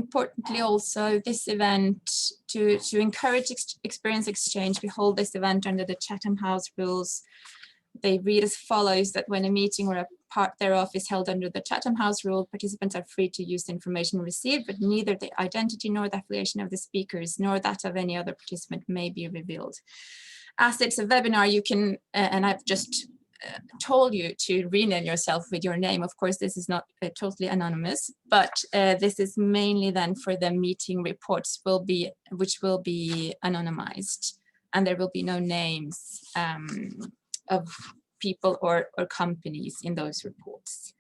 importantly, also this event, to encourage experience exchange, we hold this event under the Chatham House rules. They read as follows: that when a meeting or a part thereof is held under the Chatham House rule, participants are free to use the information received, but neither the identity nor the affiliation of the speakers nor that of any other participant may be revealed. As it's a webinar, you can, and I've just told you to rename yourself with your name. Of course, this is not totally anonymous, but this is mainly then for the meeting reports which will be anonymized, and there will be no names of people or companies in those reports.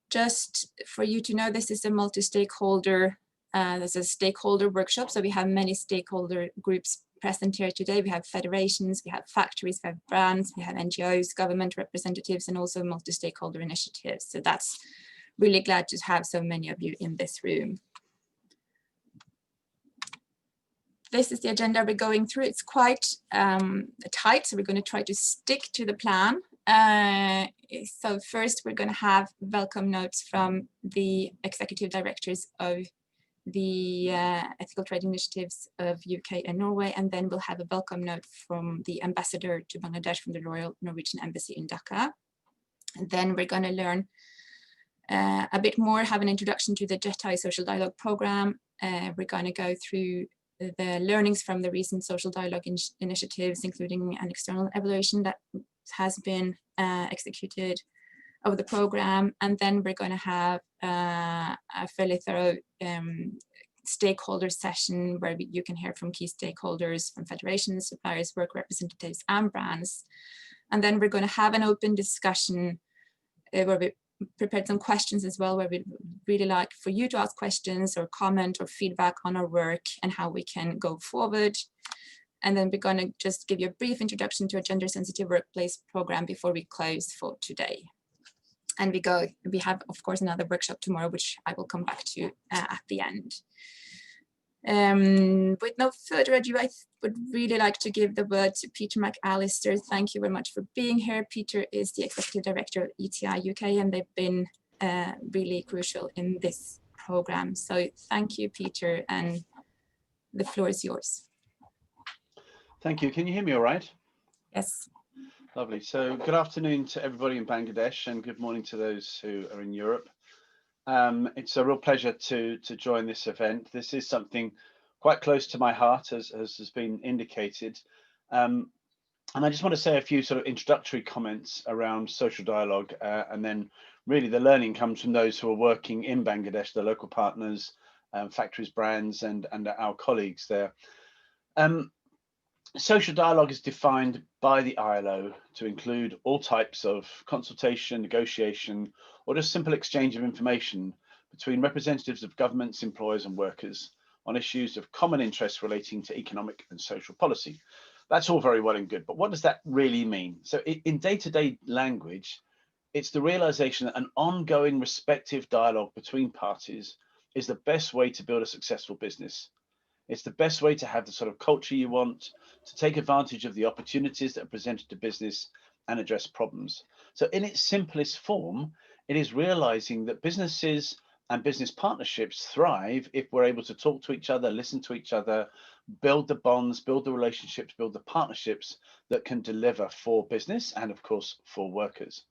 Just for you to know, this is a multi-stakeholder, this is a stakeholder workshop. So we have many stakeholder groups present here today. We have federations, we have factories, we have brands, we have NGOs, government representatives, and also multi-stakeholder initiatives. So that's really glad to have so many of you in this room. This is the agenda we're going through. It's quite tight, so we're going to try to stick to the plan. So first, we're going to have welcome notes from the executive directors of the ethical trade initiatives of UK and Norway, and then we'll have a welcome note from the ambassador to Bangladesh from the Royal Norwegian Embassy in Dhaka. And then we're going to learn a bit more, have an introduction to the JETI Social Dialogue Programme. We're going to go through the learnings from the recent social dialogue initiatives, including an external evaluation that has been executed of the program. And then we're going to have a fairly thorough stakeholder session where you can hear from key stakeholders, from federations, suppliers, work representatives, and brands. And then we're going to have an open discussion where we prepared some questions as well, where we'd really like for you to ask questions or comment or feedback on our work and how we can go forward. And then we're going to just give you a brief introduction to a gender sensitive workplace program before we close for today. And we have, of course, another workshop tomorrow, which I will come back to at the end. With no further ado, I would really like to give the word to Peter McAllister. Thank you very much for being here. Peter is the Executive Director of ETI UK, and they've been really crucial in this program. So thank you, Peter, and the floor is yours. Thank you. Can you hear me all right? Yes. Lovely. So good afternoon to everybody in Bangladesh, and good morning to those who are in Europe. It's a real pleasure to join this event. This is something quite close to my heart, as has been indicated. And I just want to say a few sort of introductory comments around social dialogue, and then really the learning comes from those who are working in Bangladesh, the local partners, factories, brands, and our colleagues there. Social dialogue is defined by the ILO to include all types of consultation, negotiation, or just simple exchange of information between representatives of governments, employers, and workers on issues of common interest relating to economic and social policy. That's all very well and good, but what does that really mean? So in day-to-day language, it's the realization that an ongoing respective dialogue between parties is the best way to build a successful business. It's the best way to have the sort of culture you want, to take advantage of the opportunities that are presented to business and address problems. So in its simplest form, it is realizing that businesses and business partnerships thrive if we're able to talk to each other, listen to each other, build the bonds, build the relationships, build the partnerships that can deliver for business and of course for workers.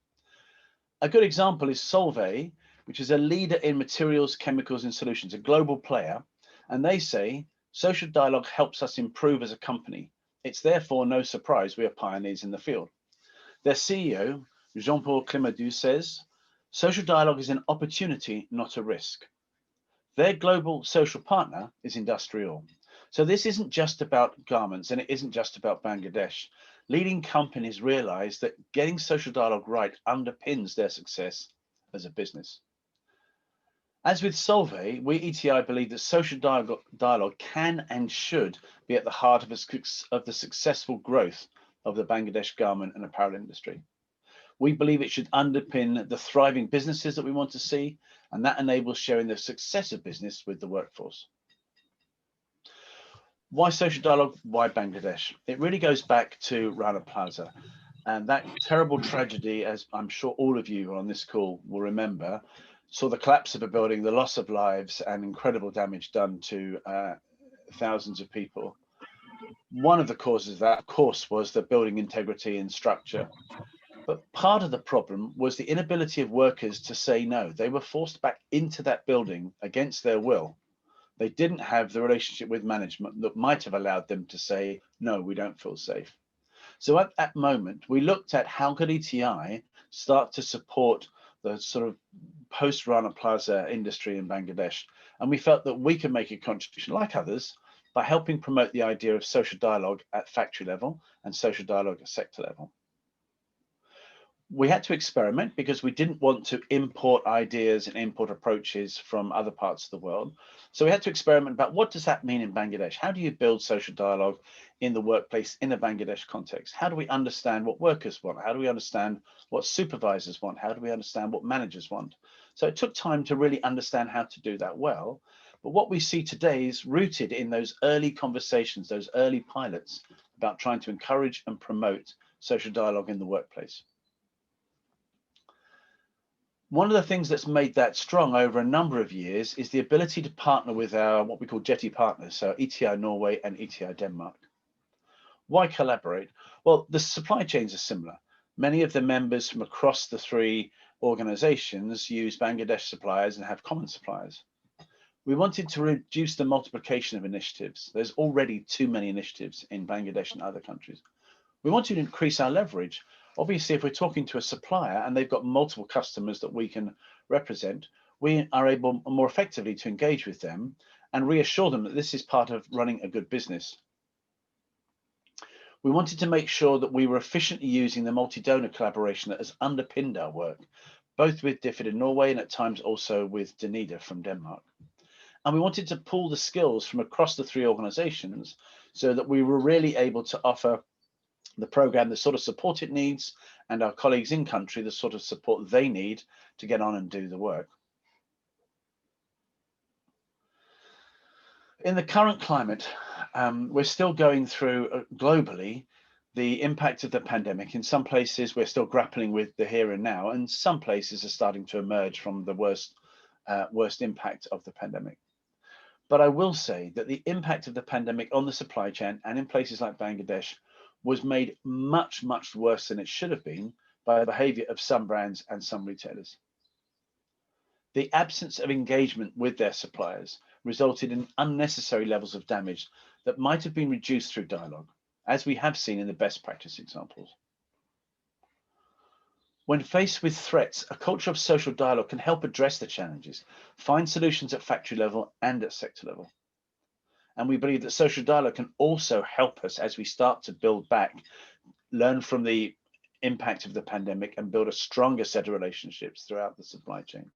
A good example is Solvay, which is a leader in materials, chemicals, and solutions, a global player. And they say, social dialogue helps us improve as a company. It's therefore no surprise we are pioneers in the field. Their CEO, Jean-Paul Clémadou, says, social dialogue is an opportunity, not a risk. Their global social partner is Industrial. So this isn't just about garments, and it isn't just about Bangladesh. Leading companies realize that getting social dialogue right underpins their success as a business. As with Solvay, we ETI believe that social dialogue can and should be at the heart of the successful growth of the Bangladesh garment and apparel industry. We believe it should underpin the thriving businesses that we want to see, and that enables sharing the success of business with the workforce. Why social dialogue? Why Bangladesh? It really goes back to Rana Plaza. And that terrible tragedy, as I'm sure all of you on this call will remember, saw the collapse of a building, the loss of lives, and incredible damage done to thousands of people. One of the causes of that, of course, was the building integrity and structure. But part of the problem was the inability of workers to say no. They were forced back into that building against their will. They didn't have the relationship with management that might have allowed them to say, no, we don't feel safe. So at that moment, we looked at how could ETI start to support the sort of post-Rana Plaza industry in Bangladesh. And we felt that we could make a contribution, like others, by helping promote the idea of social dialogue at factory level and social dialogue at sector level. We had to experiment because we didn't want to import ideas and import approaches from other parts of the world. So we had to experiment about what does that mean in Bangladesh? How do you build social dialogue in the workplace in a Bangladesh context? How do we understand what workers want? How do we understand what supervisors want? How do we understand what managers want? So it took time to really understand how to do that well. But what we see today is rooted in those early conversations, those early pilots about trying to encourage and promote social dialogue in the workplace. One of the things that's made that strong over a number of years is the ability to partner with our what we call JETI partners, so ETI Norway and ETI Denmark. Why collaborate? Well, the supply chains are similar. Many of the members from across the three organizations use Bangladesh suppliers and have common suppliers. We wanted to reduce the multiplication of initiatives. There's already too many initiatives in Bangladesh and other countries. We wanted to increase our leverage. Obviously, if we're talking to a supplier and they've got multiple customers that we can represent, we are able more effectively to engage with them and reassure them that this is part of running a good business. We wanted to make sure that we were efficiently using the multi-donor collaboration that has underpinned our work, both with DFID in Norway and at times also with Danida from Denmark. And we wanted to pool the skills from across the three organizations so that we were really able to offer the program the sort of support it needs and our colleagues in country the sort of support they need to get on and do the work. In the current climate, we're still going through globally the impact of the pandemic. In some places, we're still grappling with the here and now, and some places are starting to emerge from the worst impact of the pandemic. But I will say that the impact of the pandemic on the supply chain and in places like Bangladesh was made much, much worse than it should have been by the behavior of some brands and some retailers. The absence of engagement with their suppliers resulted in unnecessary levels of damage that might have been reduced through dialogue, as we have seen in the best practice examples. When faced with threats, a culture of social dialogue can help address the challenges, find solutions at factory level and at sector level. And we believe that social dialogue can also help us as we start to build back, learn from the impact of the pandemic and build a stronger set of relationships throughout the supply chain.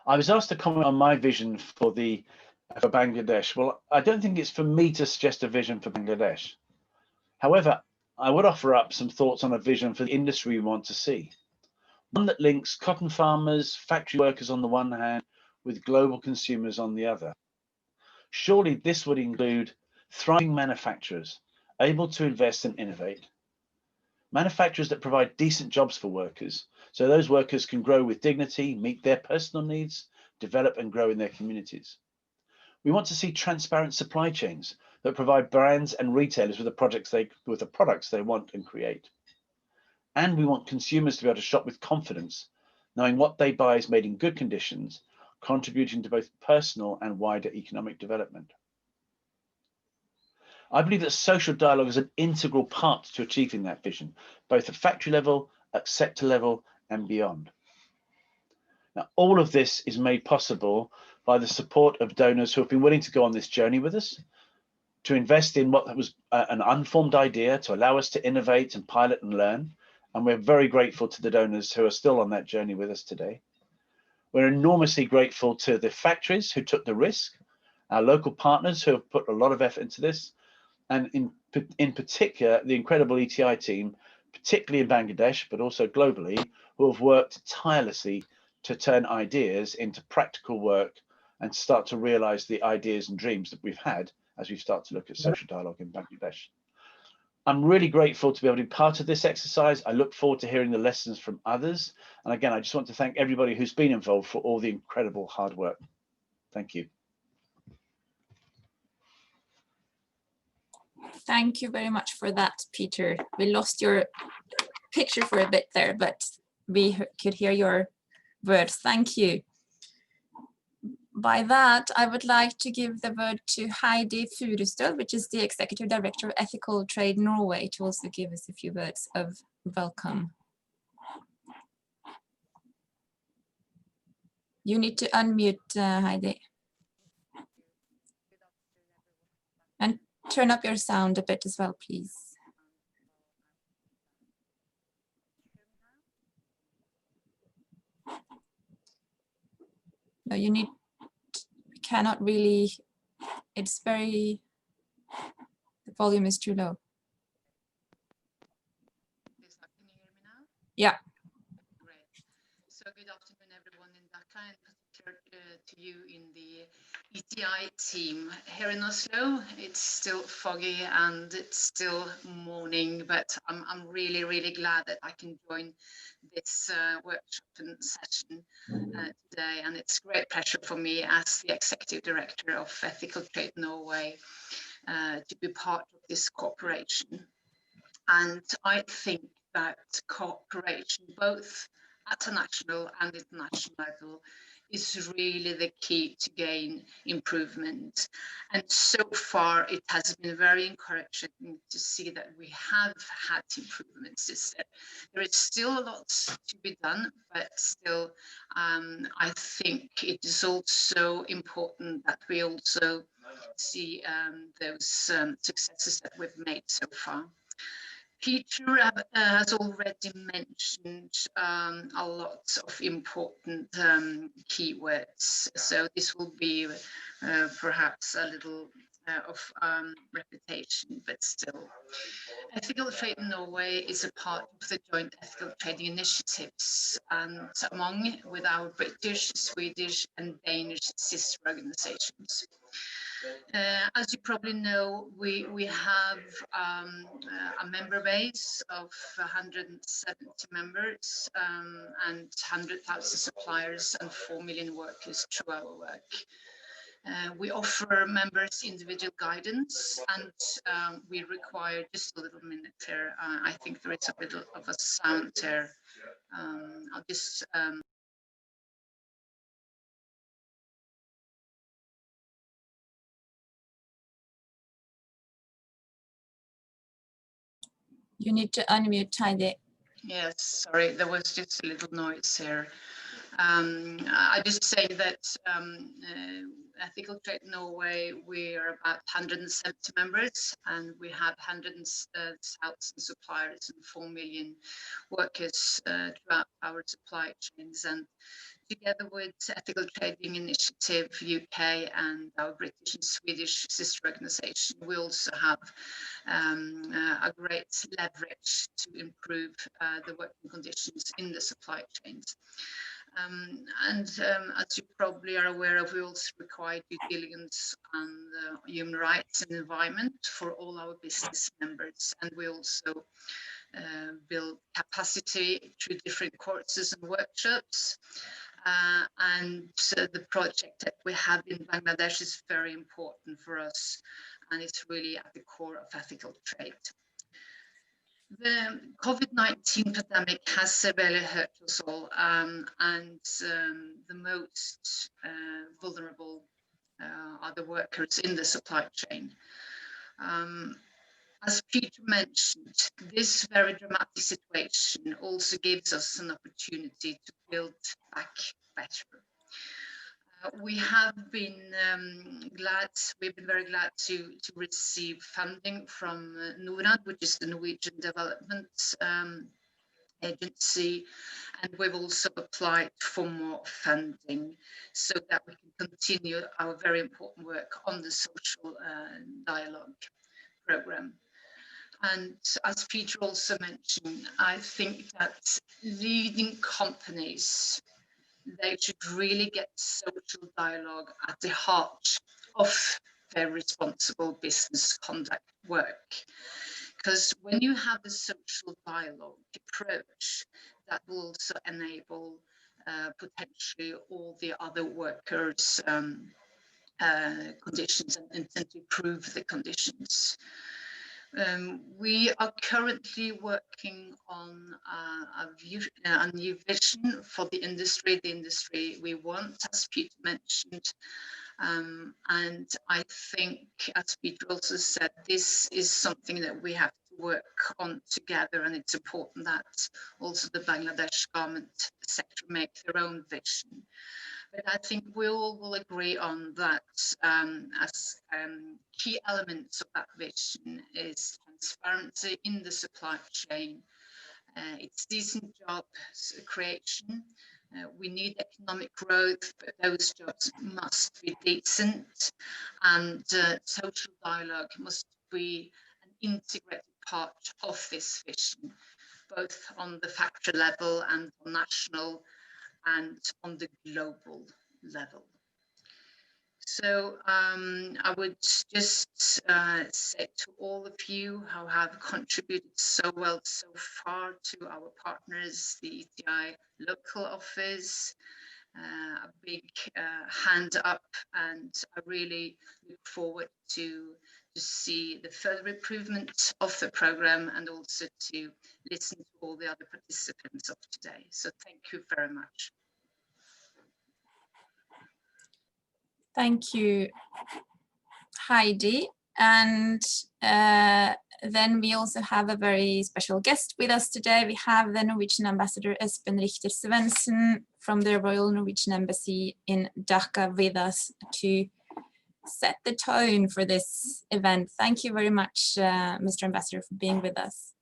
I was asked to comment on my vision for Bangladesh. Well, I don't think it's for me to suggest a vision for Bangladesh. However, I would offer up some thoughts on a vision for the industry we want to see. One that links cotton farmers, factory workers on the one hand, with global consumers on the other. Surely this would include thriving manufacturers, able to invest and innovate. Manufacturers that provide decent jobs for workers, so those workers can grow with dignity, meet their personal needs, develop and grow in their communities. We want to see transparent supply chains that provide brands and retailers with the products they want and create. And we want consumers to be able to shop with confidence, knowing what they buy is made in good conditions, contributing to both personal and wider economic development. I believe that social dialogue is an integral part to achieving that vision, both at factory level, at sector level, and beyond. Now, all of this is made possible by the support of donors who have been willing to go on this journey with us, to invest in what was an unformed idea, to allow us to innovate and pilot and learn. And we're very grateful to the donors who are still on that journey with us today. We're enormously grateful to the factories who took the risk, our local partners who have put a lot of effort into this, and in particular, the incredible ETI team, particularly in Bangladesh, but also globally, who have worked tirelessly to turn ideas into practical work and start to realize the ideas and dreams that we've had as we start to look at social dialogue in Bangladesh. I'm really grateful to be able to be part of this exercise. I look forward to hearing the lessons from others. And again, I just want to thank everybody who's been involved for all the incredible hard work. Thank you. Thank you very much for that, Peter. We lost your picture for a bit there, but we could hear your words. Thank you. By that, I would like to give the word to Heidi Furustøl, which is the Executive Director of Ethical Trade Norway, to also give us a few words of welcome. You need to unmute, Heidi. And turn up your sound a bit as well, please. No, you need, cannot really, it's very, the volume is too low. Can you hear me now? Yeah. Great. So good afternoon, everyone in Dhaka, and particularly to you in the ETI team. Here in Oslo, it's still foggy and it's still morning, but I'm really, really glad that I can join this workshop and session today. And it's great pleasure for me as the Executive Director of Ethical Trade Norway to be part of this cooperation. And I think that cooperation, both at a national and international level, is really the key to gain improvement. And so far, it has been very encouraging to see that we have had improvements. There is still a lot to be done, but still, I think it is also important that we also see those successes that we've made so far. Peter has already mentioned a lot of important keywords, so this will be perhaps a little of repetition, but still. Ethical Trade in Norway is a part of the joint ethical trading initiatives, and among with our British, Swedish, and Danish sister organizations. As you probably know, we have a member base of 170 members and 100,000 suppliers and 4 million workers through our work. We offer members individual guidance, and we require just a little minute here. I think there is a bit of a sound there. I'll just You need to unmute, Heidi. Yes, sorry, there was just a little noise here. I just say that Ethical Trade Norway, we are about 170 members, and we have 100,000 suppliers and 4 million workers throughout our supply chains. And together with Ethical Trading Initiative UK and our British and Swedish sister organization, we also have a great leverage to improve the working conditions in the supply chains. As you probably are aware of, we also require due diligence on human rights and environment for all our business members, and we also build capacity through different courses and workshops. The project that we have in Bangladesh is very important for us, and it's really at the core of ethical trade. The COVID-19 pandemic has severely hurt us all, and the most vulnerable are the workers in the supply chain. As Peter mentioned, this very dramatic situation also gives us an opportunity to build back better. We have been very glad to receive funding from Norad, which is the Norwegian Development Agency, and we've also applied for more funding so that we can continue our very important work on the social dialogue program. And as Peter also mentioned, I think that leading companies, they should really get social dialogue at the heart of their responsible business conduct work. because when you have the social dialogue approach, that will also enable potentially all the other workers' conditions and to improve the conditions. We are currently working on a new vision for the industry we want, as Peter mentioned. And I think, as Peter also said, this is something that we have to work on together, and it's important that also the Bangladesh garment sector make their own vision. But I think we all will agree on that as key elements of that vision is transparency in the supply chain. It's decent job creation. We need economic growth, but those jobs must be decent, and social dialogue must be an integrated part of this vision, both on the factory level and on national and on the global level. So I would just say to all of you who have contributed so well so far to our partners, the ETI local office, a big hand up, and I really look forward to see the further improvement of the program and also to listen to all the other participants of today. So thank you very much. Thank you, Heidi. And then we also have a very special guest with us today. We have the Norwegian Ambassador Espen Richter Svendsen from the Royal Norwegian Embassy in Dhaka with us to set the tone for this event. Thank you very much, Mr. Ambassador, for being with us.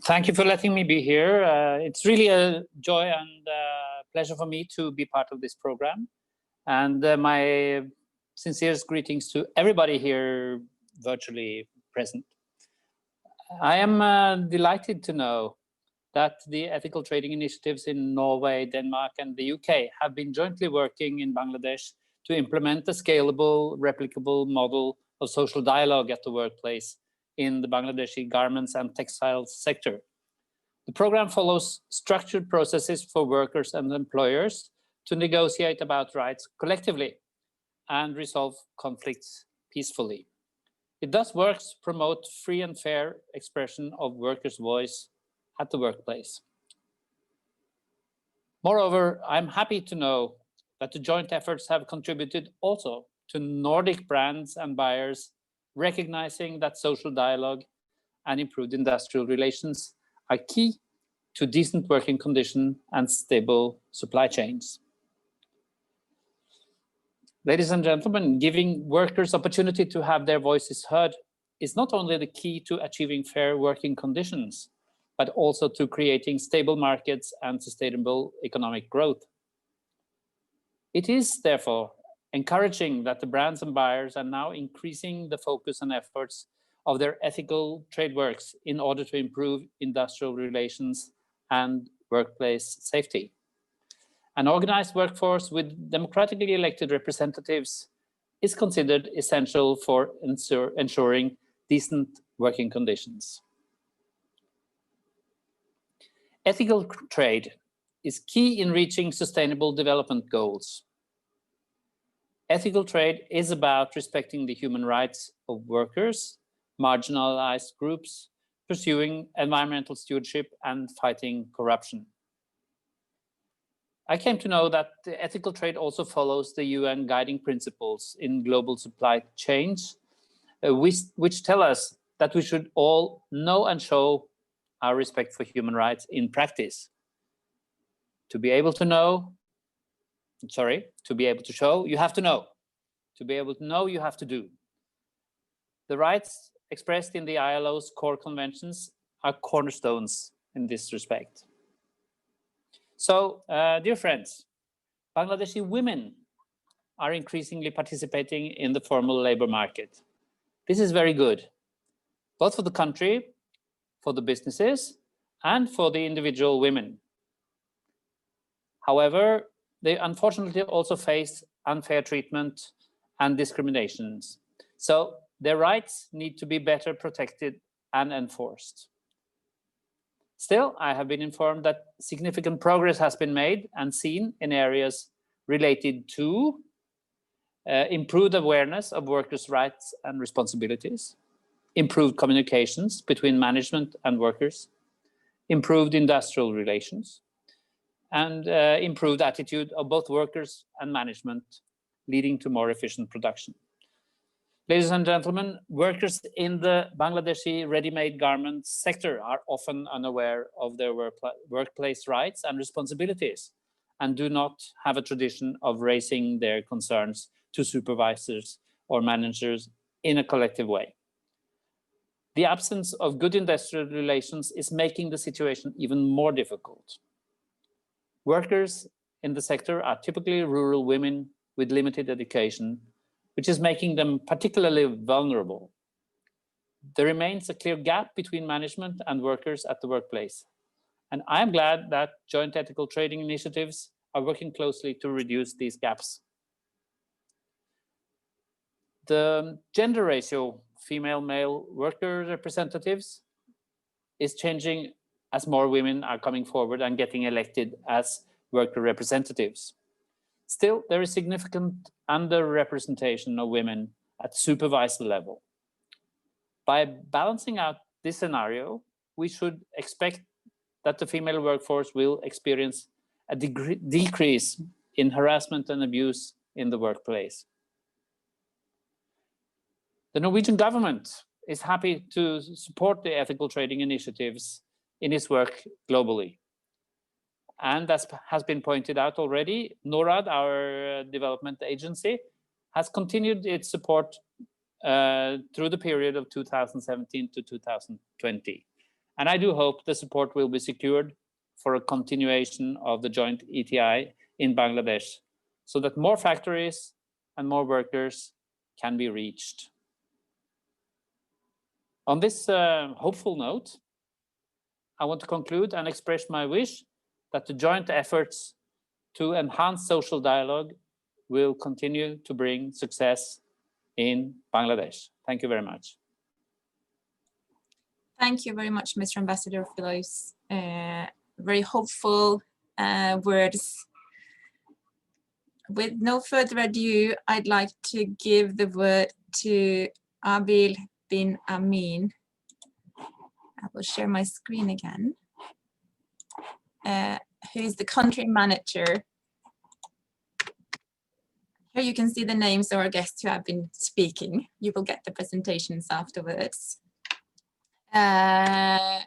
Thank you for letting me be here. It's really a joy and pleasure for me to be part of this program. And my sincerest greetings to everybody here virtually present. I am delighted to know that the ethical trading initiatives in Norway, Denmark, and the UK have been jointly working in Bangladesh to implement a scalable, replicable model of social dialogue at the workplace in the Bangladeshi garments and textiles sector. The program follows structured processes for workers and employers to negotiate about rights collectively and resolve conflicts peacefully. It thus works to promote free and fair expression of workers' voice at the workplace. Moreover, I'm happy to know that the joint efforts have contributed also to Nordic brands and buyers recognizing that social dialogue and improved industrial relations are key to decent working conditions and stable supply chains. Ladies and gentlemen, giving workers opportunity to have their voices heard is not only the key to achieving fair working conditions, but also to creating stable markets and sustainable economic growth. It is therefore encouraging that the brands and buyers are now increasing the focus and efforts of their ethical trade works in order to improve industrial relations and workplace safety. An organized workforce with democratically elected representatives is considered essential for ensuring decent working conditions. Ethical trade is key in reaching sustainable development goals. Ethical trade is about respecting the human rights of workers, marginalized groups, pursuing environmental stewardship, and fighting corruption. I came to know that the ethical trade also follows the UN guiding principles in global supply chains, which tell us that we should all know and show our respect for human rights in practice. To be able to show, you have to know. To be able to know, you have to do. The rights expressed in the ILO's core conventions are cornerstones in this respect. So, dear friends, Bangladeshi women are increasingly participating in the formal labor market. This is very good, both for the country, for the businesses, and for the individual women. However, they unfortunately also face unfair treatment and discriminations. So their rights need to be better protected and enforced. Still, I have been informed that significant progress has been made and seen in areas related to improved awareness of workers' rights and responsibilities, improved communications between management and workers, improved industrial relations, and improved attitude of both workers and management, leading to more efficient production. Ladies and gentlemen, workers in the Bangladeshi ready-made garment sector are often unaware of their workplace rights and responsibilities and do not have a tradition of raising their concerns to supervisors or managers in a collective way. The absence of good industrial relations is making the situation even more difficult. Workers in the sector are typically rural women with limited education, which is making them particularly vulnerable. There remains a clear gap between management and workers at the workplace. And I am glad that joint ethical trading initiatives are working closely to reduce these gaps. The gender ratio, female-male worker representatives, is changing as more women are coming forward and getting elected as worker representatives. Still, there is significant underrepresentation of women at supervisor level. By balancing out this scenario, we should expect that the female workforce will experience a decrease in harassment and abuse in the workplace. The Norwegian government is happy to support the ethical trading initiatives in its work globally. And as has been pointed out already, NORAD, our development agency, has continued its support through the period of 2017 to 2020. And I do hope the support will be secured for a continuation of the joint ETI in Bangladesh, so that more factories and more workers can be reached. On this hopeful note, I want to conclude and express my wish that the joint efforts to enhance social dialogue will continue to bring success in Bangladesh. Thank you very much. Thank you very much, Mr. Ambassador, for those very hopeful words. With no further ado, I'd like to give the word to Abil bin Amin. I will share my screen again. Who is the country manager. Here you can see the names of our guests who have been speaking. You will get the presentations afterwards. Abil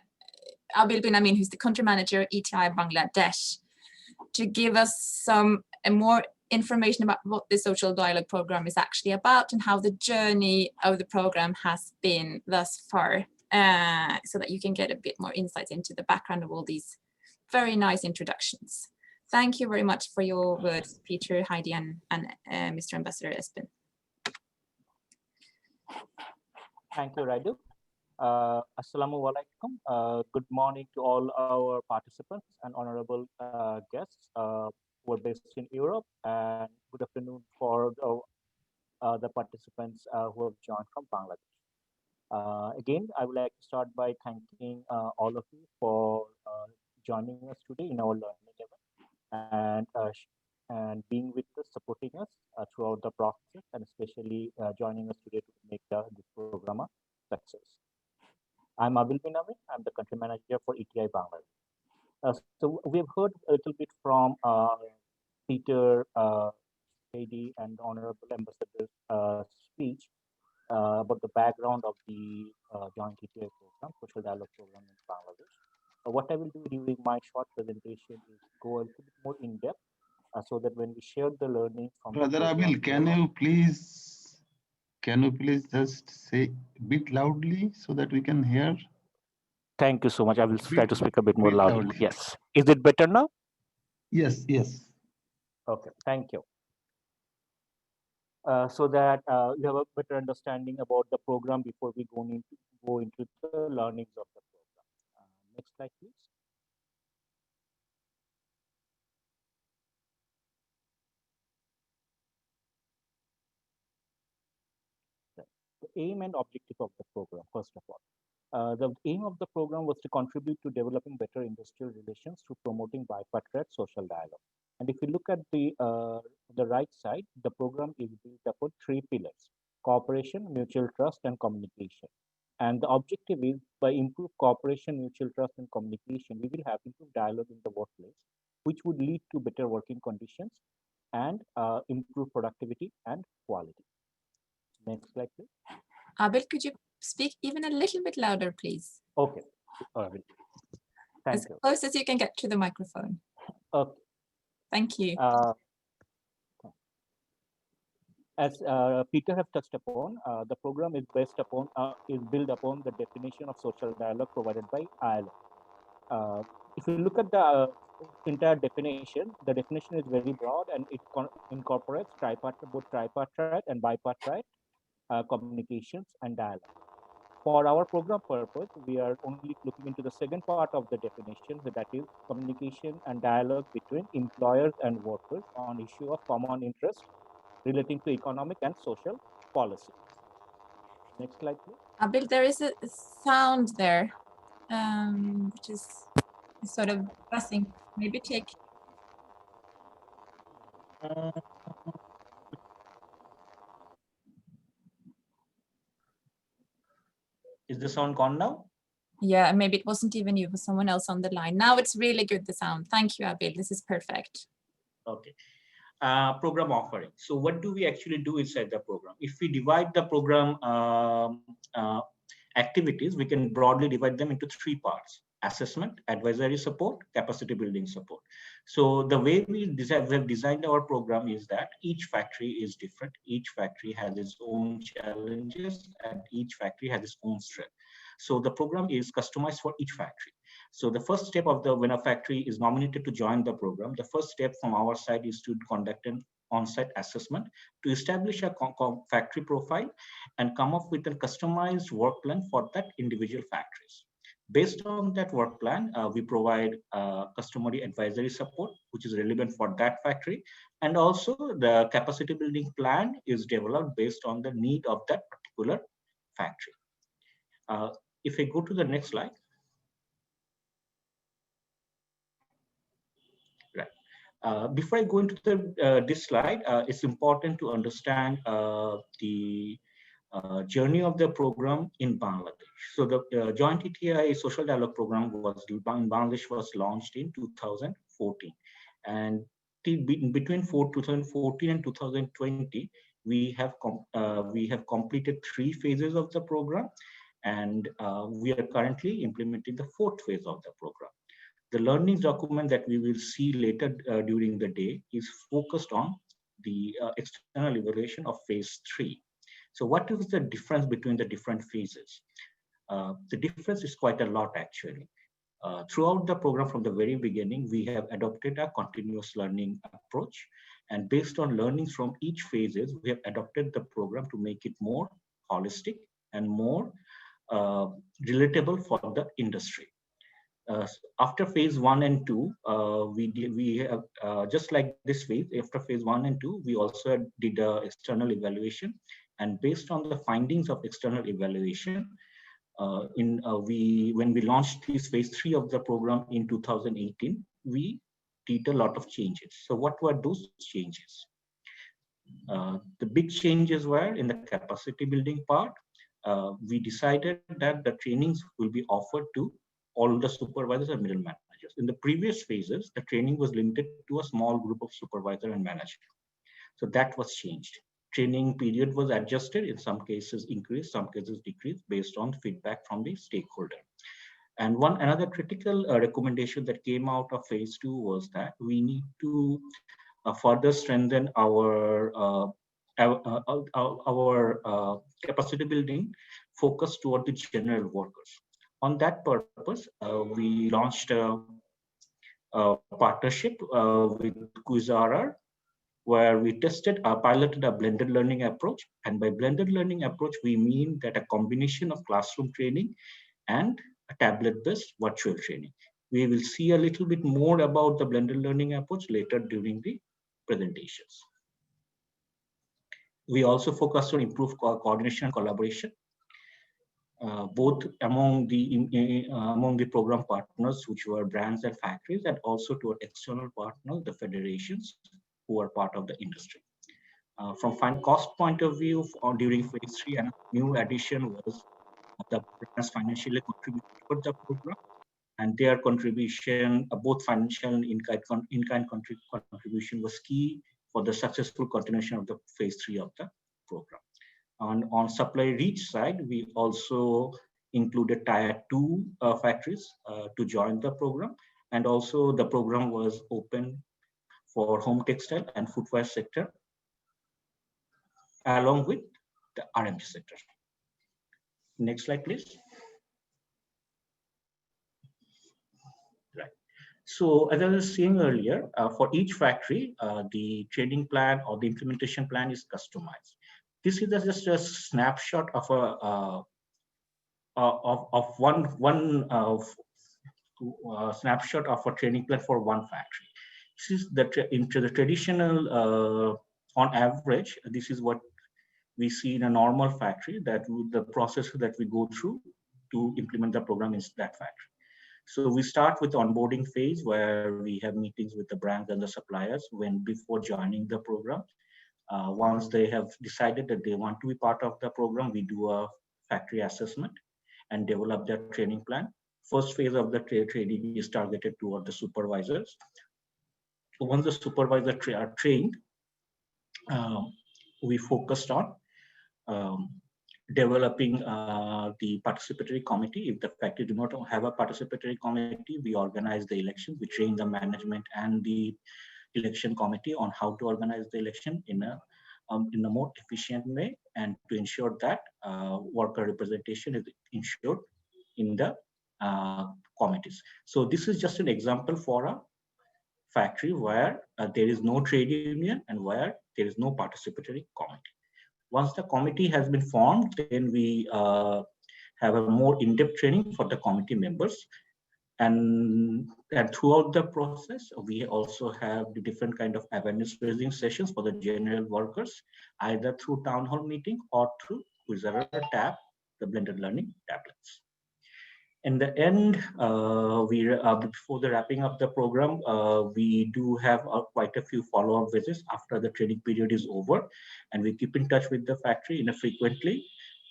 bin Amin, who's the country manager, ETI Bangladesh, to give us some more information about what the social dialogue program is actually about and how the journey of the program has been thus far, so that you can get a bit more insight into the background of all these very nice introductions. Thank you very much for your words, Peter, Heidi, and Mr. Ambassador Espen. Thank you, Raidu. Assalamu alaikum. Good morning to all our participants and honorable guests who are based in Europe, and good afternoon for the participants who have joined from Bangladesh. Again, I would like to start by thanking all of you for joining us today in our learning event and being with us, supporting us throughout the process, and especially joining us today to make this program a success. I'm Abil bin Amin. I'm the country manager for ETI Bangladesh. So we've heard a little bit from Peter, Heidi, and Honorable Ambassador's speech about the background of the joint ETI program, Social Dialogue Program in Bangladesh. What I will do during my short presentation is go a little bit more in depth, so that when we share the learning from Brother Abil, can you please just say a bit loudly so that we can hear? Thank you so much. I will try to speak a bit more loudly. Yes. Is it better now? Yes, yes. Okay, thank you. So that you have a better understanding about the program before we go into the learnings of the program. Next slide, please. The aim and objective of the program, first of all. The aim of the program was to contribute to developing better industrial relations through promoting bipartite social dialogue. And if you look at the right side, the program is built upon 3 pillars: cooperation, mutual trust, and communication. And the objective is, by improved cooperation, mutual trust, and communication, we will have improved dialogue in the workplace, which would lead to better working conditions and improve productivity and quality. Next slide, please. Abel, could you speak even a little bit louder, please? Okay. Thank As you. close as you can get to the microphone. Okay. Thank you. As Peter have touched upon, the program is built upon the definition of social dialogue provided by ILO. If you look at the entire definition, the definition is very broad and it incorporates both tripartite and bipartite communications and dialogue. For our program purpose, we are only looking into the second part of the definition, that is communication and dialogue between employers and workers on issue of common interest relating to economic and social policy. Next slide, please. Abel, there is a sound there, which is sort of buzzing. Maybe take. Is the sound gone now? Yeah, maybe it wasn't even you, it was someone else on the line. Now it's really good, the sound. Thank you, Abel. This is perfect. Okay. Program offering. So what do we actually do inside the program? If we divide the program activities, we can broadly divide them into 3 parts: assessment, advisory support, capacity building support. So the way we have designed our program is that each factory is different. Each factory has its own challenges and each factory has its own strength. So the program is customized for each factory. So the first step of when a factory is nominated to join the program, the first step from our side is to conduct an on-site assessment to establish a factory profile and come up with a customized work plan for that individual factories. Based on that work plan, we provide customary advisory support, which is relevant for that factory. And also the capacity building plan is developed based on the need of that particular factory. If I go to the next slide. Before I go into this slide, it's important to understand the journey of the program in Bangladesh. So the Joint ETI Social Dialogue Program in Bangladesh was launched in 2014. And between 2014 and 2020, we have completed 3 phases of the program. And we are currently implementing the 4th phase of the program. The learnings document that we will see later during the day is focused on the external evaluation of phase 3. So what is the difference between the different phases? The difference is quite a lot, actually. Throughout the program from the very beginning, we have adopted a continuous learning approach. And based on learnings from each phases, we have adopted the program to make it more holistic and more relatable for the industry. After phase 1 and 2, we have just like this phase. After phase 1 and 2, we also did external evaluation, and based on the findings of external evaluation, when we launched this phase 3 of the program in 2018, we did a lot of changes. So what were those changes? The big changes were in the capacity building part. We decided that the trainings will be offered to all the supervisors and middle managers. In the previous phases, the training was limited to a small group of supervisor and manager. So that was changed. Training period was adjusted, in some cases increased, some cases decreased based on feedback from the stakeholder. And another critical recommendation that came out of phase 2 was that we need to further strengthen our capacity building focus toward the general workers. On that purpose, we launched a partnership with Quizara, where we piloted a blended learning approach. And by blended learning approach, we mean that a combination of classroom training and a tablet-based virtual training. We will see a little bit more about the blended learning approach later during the presentations. We also focused on improved coordination and collaboration, both among the program partners, which were brands and factories, and also to our external partners, the federations, who are part of the industry. From fund cost point of view, during phase 3, and a new addition was the brands financially contributed towards the program, and their contribution, both financial and in-kind contribution, was key for the successful continuation of the phase 3 of the program. On supply reach side, we also included tier 2 factories to join the program, and also the program was open for home textile and footwear sector, along with the RMG sector. Next slide, please. Right. So as I was saying earlier, for each factory, the training plan or the implementation plan is customized. This is just a snapshot of a snapshot of a training plan for one factory. This is into the traditional. On average, this is what we see in a normal factory, that the process that we go through to implement the program is that factory. So we start with the onboarding phase, where we have meetings with the brands and the suppliers before joining the program. Once they have decided that they want to be part of the program, we do a factory assessment and develop their training plan. First phase of the training is targeted toward the supervisors. So once the supervisors are trained, we focused on developing the participatory committee. If the factory do not have a participatory committee, we organize the election. We train the management and the election committee on how to organize the election in a more efficient way, and to ensure that worker representation is ensured in the committees. So this is just an example for a factory where there is no trade union and where there is no participatory committee. Once the committee has been formed, then we have a more in-depth training for the committee members. And throughout the process, we also have the different kind of awareness raising sessions for the general workers, either through town hall meeting or through Quizera tab, the blended learning tablets. In the end, before the wrapping up the program, we do have quite a few follow-up visits after the training period is over, and we keep in touch with the factory frequently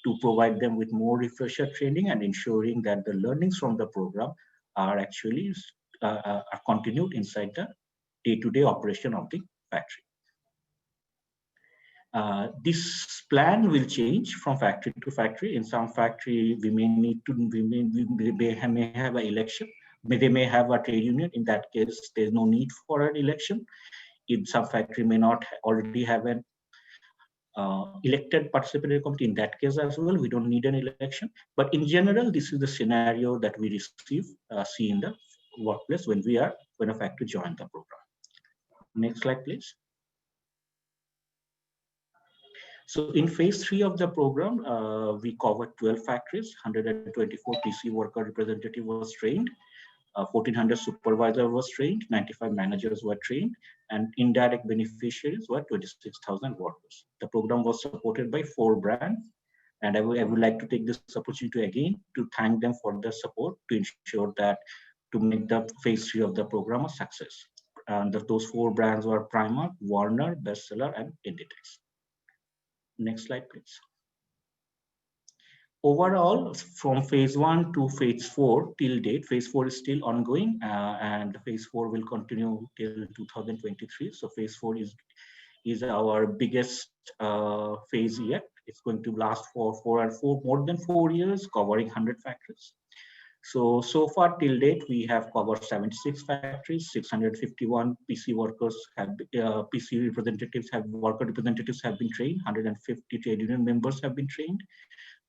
to provide them with more refresher training and ensuring that the learnings from the program are actually are continued inside the day-to-day operation of the factory. This plan will change from factory to factory. In some factory, we may have an election. They may have a trade union. In that case, there's no need for an election. In some factory may not already have an elected participatory committee. In that case as well, we don't need an election. But in general, this is the scenario that we see in the workplace when a factory joins the program. Next slide, please. So in phase 3 of the program, we covered 12 factories, 124 PC worker representative was trained, 1,400 supervisor was trained, 95 managers were trained, and indirect beneficiaries were 26,000 workers. The program was supported by 4 brands, and I would like to take this opportunity again to thank them for their support to ensure that to make the phase 3 of the program a success. And those 4 brands were Primark, Warner, Bestseller, and Inditex. Next slide, please. Overall, from phase 1 to phase 4 till date, phase 4 is still ongoing, and phase 4 will continue till 2023. So phase 4 is our biggest phase yet. It's going to last for more than 4 years, covering 100 factories. So far till date, we have covered 76 factories, 651 PC workers have worker representatives have been trained, 150 trade union members have been trained,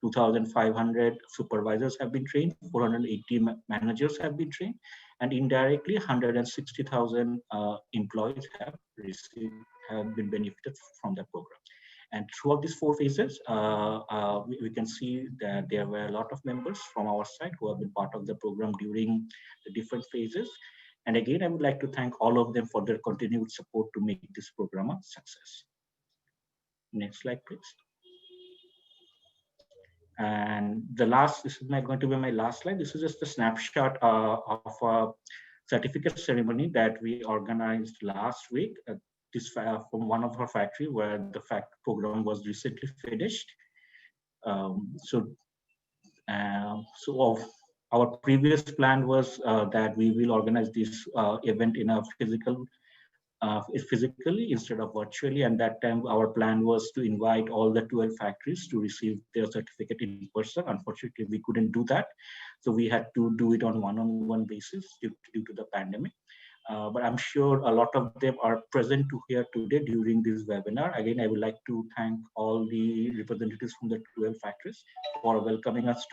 2,500 supervisors have been trained, 480 managers have been trained, and indirectly 160,000 employees have been benefited from the program. And throughout these 4 phases, we can see that there were a lot of members from our side who have been part of the program during the different phases. And again, I would like to thank all of them for their continued support to make this program a success. Next slide, please. And the last, this is going to be my last slide. This is just a snapshot of a certificate ceremony that we organized last week. This from one of our factory where the program was recently finished. Our previous plan was that we will organize this event in a physically instead of virtually, and that time our plan was to invite all the 12 factories to receive their certificate in person. Unfortunately, we couldn't do that, so we had to do it on one-on-one basis due to the pandemic. But I'm sure a lot of them are present here today during this webinar. Again, I would like to thank all the representatives from the 12 factories for welcoming us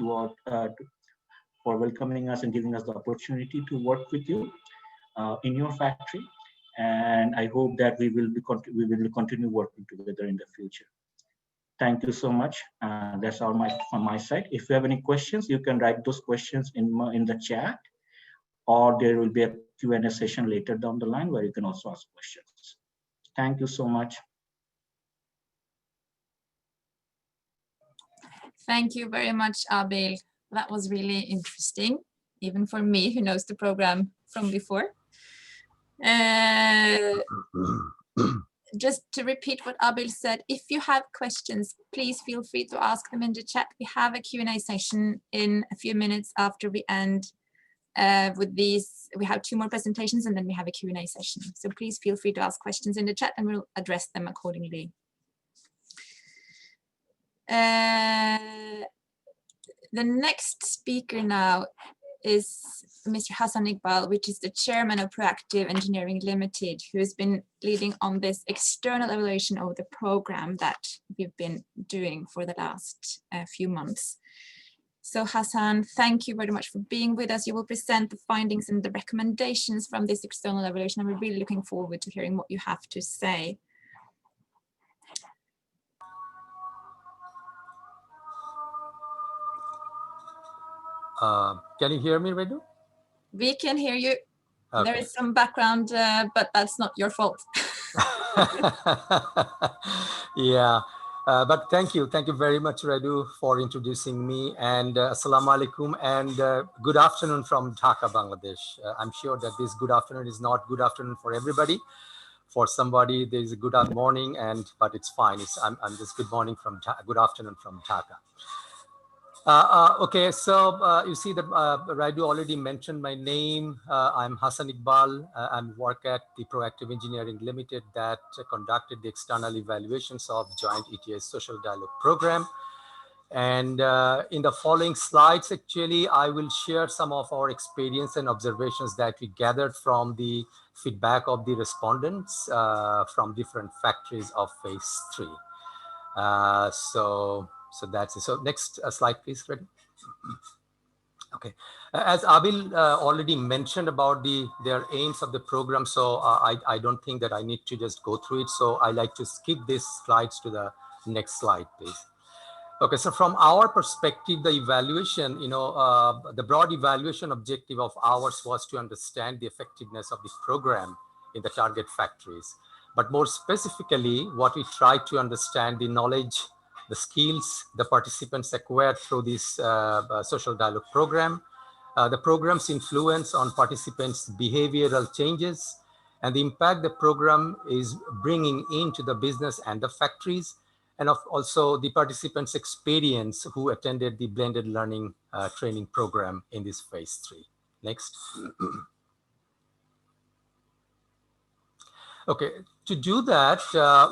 and giving us the opportunity to work with you in your factory. And I hope that we will continue working together in the future. Thank you so much. That's all from my side. If you have any questions, you can write those questions in the chat, or there will be a Q&A session later down the line where you can also ask questions. Thank you so much. Thank you very much, Abil. That was really interesting, even for me, who knows the program from before. Just to repeat what Abil said, if you have questions, please feel free to ask them in the chat. We have a Q&A session in a few minutes after we end with these. We have 2 more presentations and then we have a Q&A session. So please feel free to ask questions in the chat and we'll address them accordingly. The next speaker now is Mr. Hassan Iqbal, which is the chairman of Proactive Engineering Limited, who has been leading on this external evaluation of the program that we've been doing for the last few months. So Hassan, thank you very much for being with us. You will present the findings and the recommendations from this external evaluation, and we're really looking forward to hearing what you have to say. Can you hear me, Radu? We can hear you. Okay. There is some background, but that's not your fault. Yeah, but thank you very much, Radu, for introducing me, and assalamu alaikum, and good afternoon from Dhaka, Bangladesh. I'm sure that this good afternoon is not good afternoon for everybody. For somebody, there is a good morning, but it's fine. I'm just good morning from good afternoon from Dhaka. Okay, so you see that Radu already mentioned my name. I'm Hassan Iqbal. I work at the Proactive Engineering Limited that conducted the external evaluations of Joint ETS Social Dialogue Program. And in the following slides, actually, I will share some of our experience and observations that we gathered from the feedback of the respondents from different factories of phase 3. So that's it. So next slide, please, Fred. Okay, as Abil already mentioned about their aims of the program, so I don't think that I need to just go through it. So I like to skip these slides to the next slide, please. Okay, so from our perspective, the evaluation, the broad evaluation objective of ours was to understand the effectiveness of the program in the target factories. But more specifically, what we tried to understand the knowledge, the skills the participants acquired through this social dialogue program, the program's influence on participants' behavioral changes, and the impact the program is bringing into the business and the factories, and also the participants' experience who attended the blended learning training program in this phase 3. Next. Okay, to do that,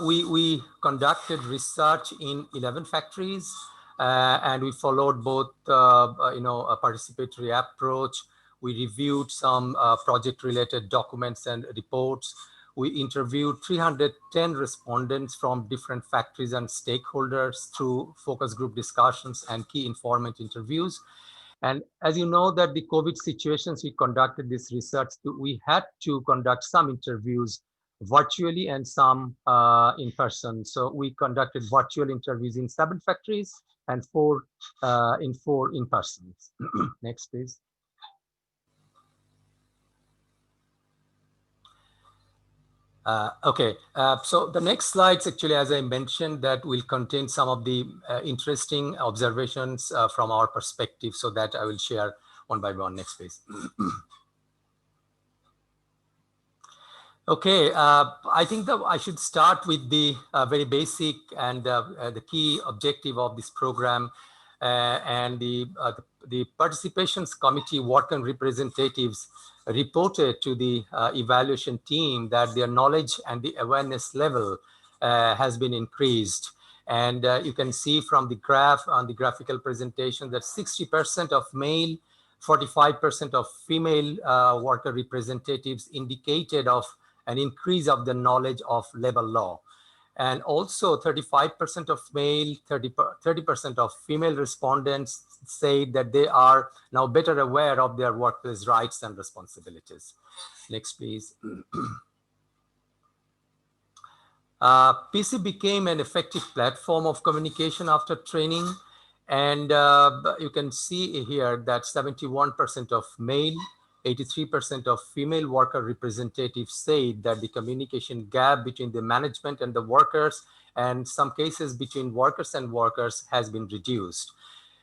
we conducted research in 11 factories, and we followed both, a participatory approach. We reviewed some project-related documents and reports. We interviewed 310 respondents from different factories and stakeholders through focus group discussions and key informant interviews. And as you know that the COVID situations, we conducted this research, we had to conduct some interviews virtually and some in person. So we conducted virtual interviews in 7 factories and 4 in person. Next, please. Okay, so the next slides actually, as I mentioned, that will contain some of the interesting observations from our perspective, so that I will share one by one. Next, please. Okay, I think that I should start with the very basic and the key objective of this program, and the participations committee worker representatives reported to the evaluation team that their knowledge and the awareness level has been increased. And you can see from the graph on the graphical presentation that 60% of male, 45% of female worker representatives indicated of an increase of the knowledge of labor law. And also 35% of male, 30% of female respondents say that they are now better aware of their workplace rights and responsibilities. Next, please. PC became an effective platform of communication after training. And you can see here that 71% of male, 83% of female worker representatives say that the communication gap between the management and the workers, and some cases between workers and workers, has been reduced.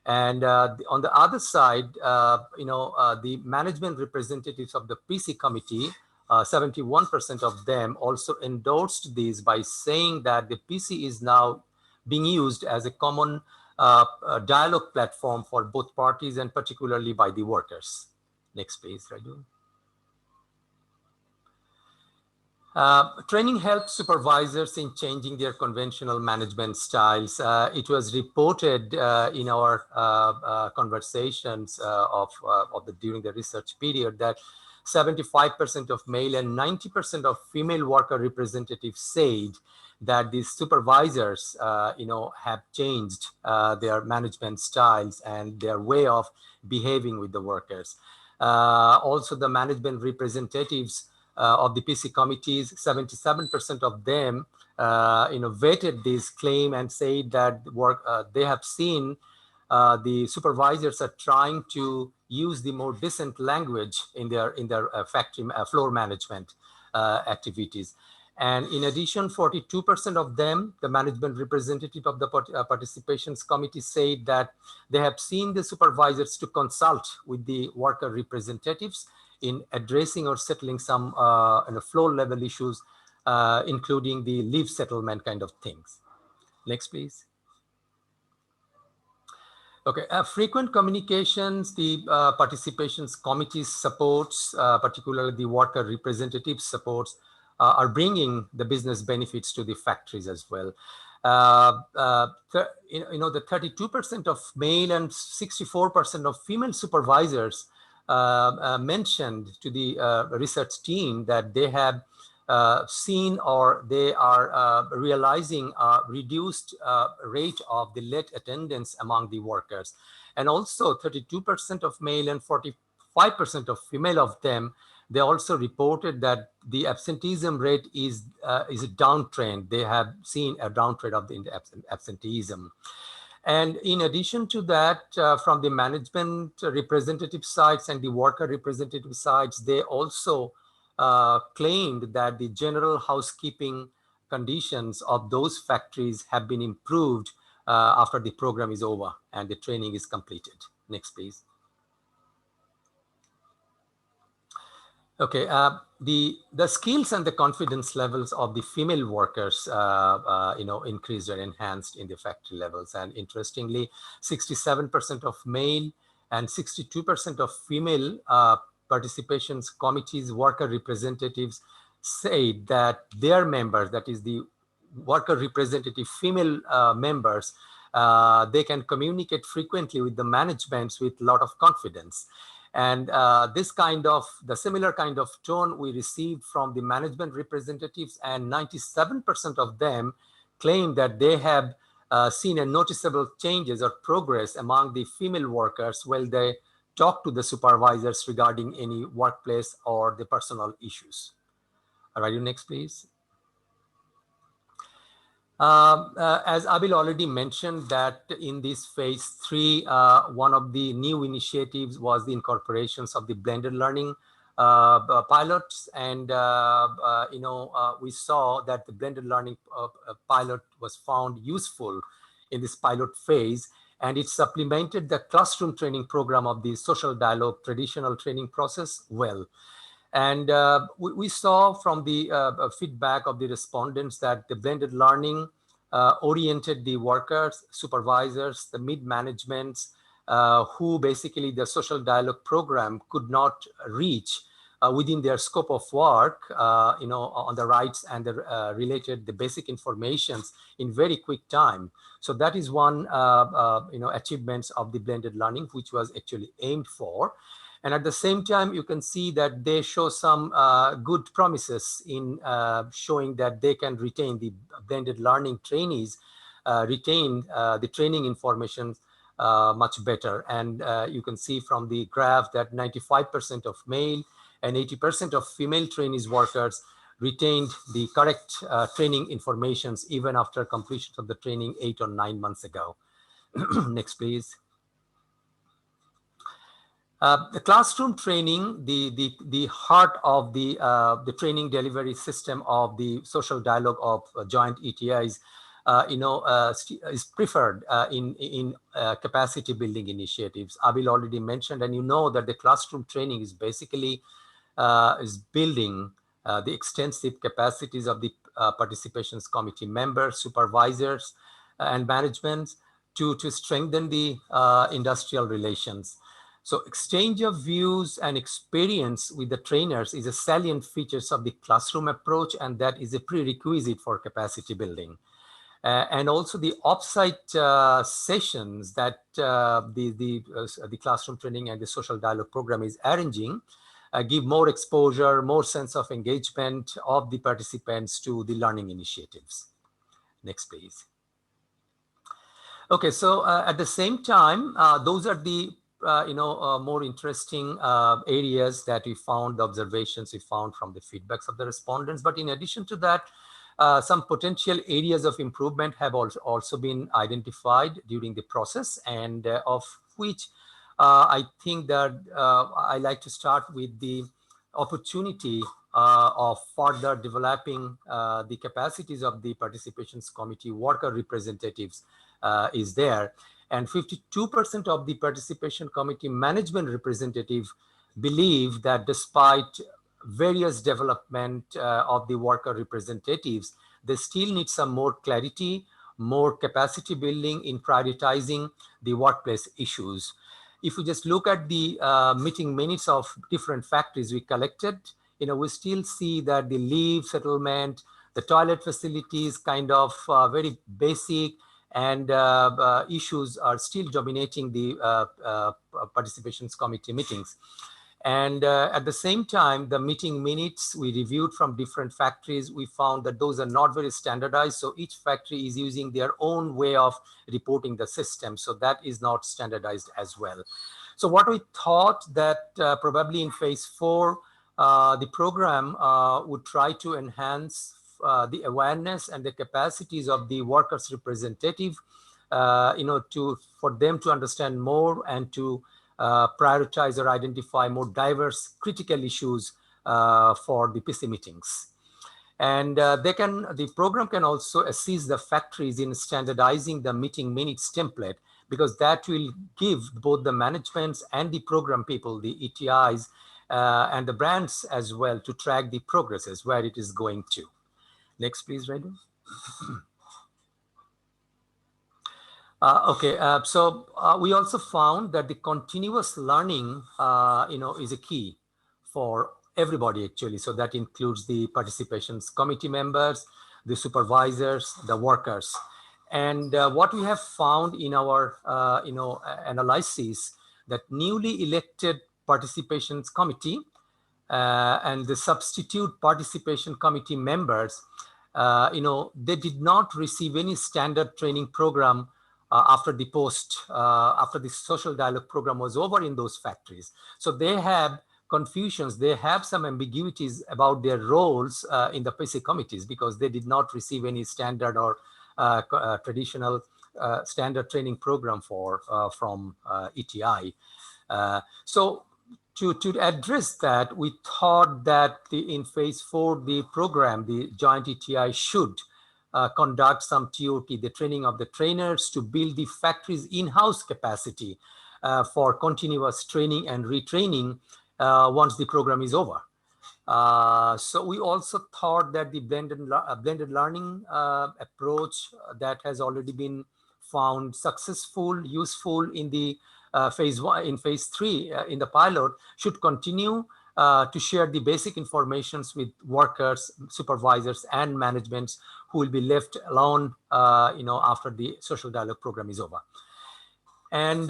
And on the other side, the management representatives of the PC committee, 71% of them also endorsed this by saying that the PC is now being used as a common dialogue platform for both parties, and particularly by the workers. Next, please, Raju. Training helped supervisors in changing their conventional management styles. It was reported in our conversations during the research period that 75% of male and 90% of female worker representatives said that the supervisors, have changed their management styles and their way of behaving with the workers. Also, the management representatives of the PC committees, 77% of them, vetted this claim and said that they have seen the supervisors are trying to use the more decent language in their factory floor management activities. And in addition, 42% of them, the management representative of the participations committee, said that they have seen the supervisors to consult with the worker representatives in addressing or settling some floor level issues, including the leave settlement kind of things. Next, please. Okay, frequent communications, the participations committees supports, particularly the worker representative supports, are bringing the business benefits to the factories as well. The 32% of male and 64% of female supervisors mentioned to the research team that they have seen, or they are realizing a reduced rate of the late attendance among the workers. And also 32% of male and 45% of female of them, they also reported that the absenteeism rate is a downtrend. They have seen a downtrend of the absenteeism. And in addition to that, from the management representative sides and the worker representative sides, they also claimed that the general housekeeping conditions of those factories have been improved after the program is over and the training is completed. Next, please. Okay, the skills and the confidence levels of the female workers, increased or enhanced in the factory levels. And interestingly, 67% of male and 62% of female participations committees, worker representatives, say that their members, that is the worker representative female members, they can communicate frequently with the managements with a lot of confidence. And the similar kind of tone we received from the management representatives, and 97% of them claim that they have seen a noticeable changes or progress among the female workers while they talk to the supervisors regarding any workplace or the personal issues. All right, next, please. As Abil already mentioned, that in this phase 3, one of the new initiatives was the incorporations of the blended learning pilots, and we saw that the blended learning pilot was found useful in this pilot phase, and it supplemented the classroom training program of the social dialogue traditional training process well. And we saw from the feedback of the respondents that the blended learning oriented the workers, supervisors, the mid-managements, who basically the social dialogue program could not reach within their scope of work, on the rights and the related the basic informations in very quick time. So that is one, achievements of the blended learning, which was actually aimed for. And at the same time, you can see that they show some good promises in showing that they can retain the blended learning trainees, retain the training information much better. And you can see from the graph that 95% of male and 80% of female trainees workers retained the correct training informations even after completion of the training 8 or 9 months ago. Next, please. The classroom training, the heart of the training delivery system of the social dialogue of joint ETIs, is preferred in capacity building initiatives. Abil already mentioned, and you know that the classroom training is basically is building the extensive capacities of the participations committee members, supervisors, and management to strengthen the industrial relations. So exchange of views and experience with the trainers is a salient features of the classroom approach, and that is a prerequisite for capacity building. And also the offsite sessions that the classroom training and the social dialogue program is arranging give more exposure, more sense of engagement of the participants to the learning initiatives. Next, please. Okay, so at the same time, those are the more interesting areas that we found, the observations we found from the feedbacks of the respondents. But in addition to that, some potential areas of improvement have also been identified during the process, and of which I think that I like to start with the opportunity of further developing the capacities of the participations committee worker representatives is there. And 52% of the participation committee management representative believe that despite various development of the worker representatives, they still need some more clarity, more capacity building in prioritizing the workplace issues. If we just look at the meeting minutes of different factories we collected, we still see that the leave settlement, the toilet facilities, kind of very basic, and issues are still dominating the participations committee meetings. And at the same time, the meeting minutes we reviewed from different factories, we found that those are not very standardized. So each factory is using their own way of reporting the system. So that is not standardized as well. So what we thought that probably in phase 4, the program would try to enhance the awareness and the capacities of the workers' representative, for them to understand more and to prioritize or identify more diverse critical issues for the PC meetings. And the program can also assist the factories in standardizing the meeting minutes template, because that will give both the managements and the program people, the ETIs, and the brands as well, to track the progresses where it is going to. Next, please, Radu. So we also found that the continuous learning, is a key for everybody actually. So that includes the participations committee members, the supervisors, the workers. And what we have found in our, analysis, that newly elected participations committee and the substitute participation committee members, they did not receive any standard training program after the social dialogue program was over in those factories. So they have confusions, they have some ambiguities about their roles in the PC committees, because they did not receive any standard or traditional standard training program from ETI. So To address that, we thought that in phase 4, the program, the joint ETI should conduct some TOT, the training of the trainers, to build the factory's in-house capacity for continuous training and retraining once the program is over. So we also thought that the blended learning approach that has already been found successful, useful in the phase 1, in phase 3, in the pilot, should continue to share the basic informations with workers, supervisors, and managements who will be left alone, after the social dialogue program is over. And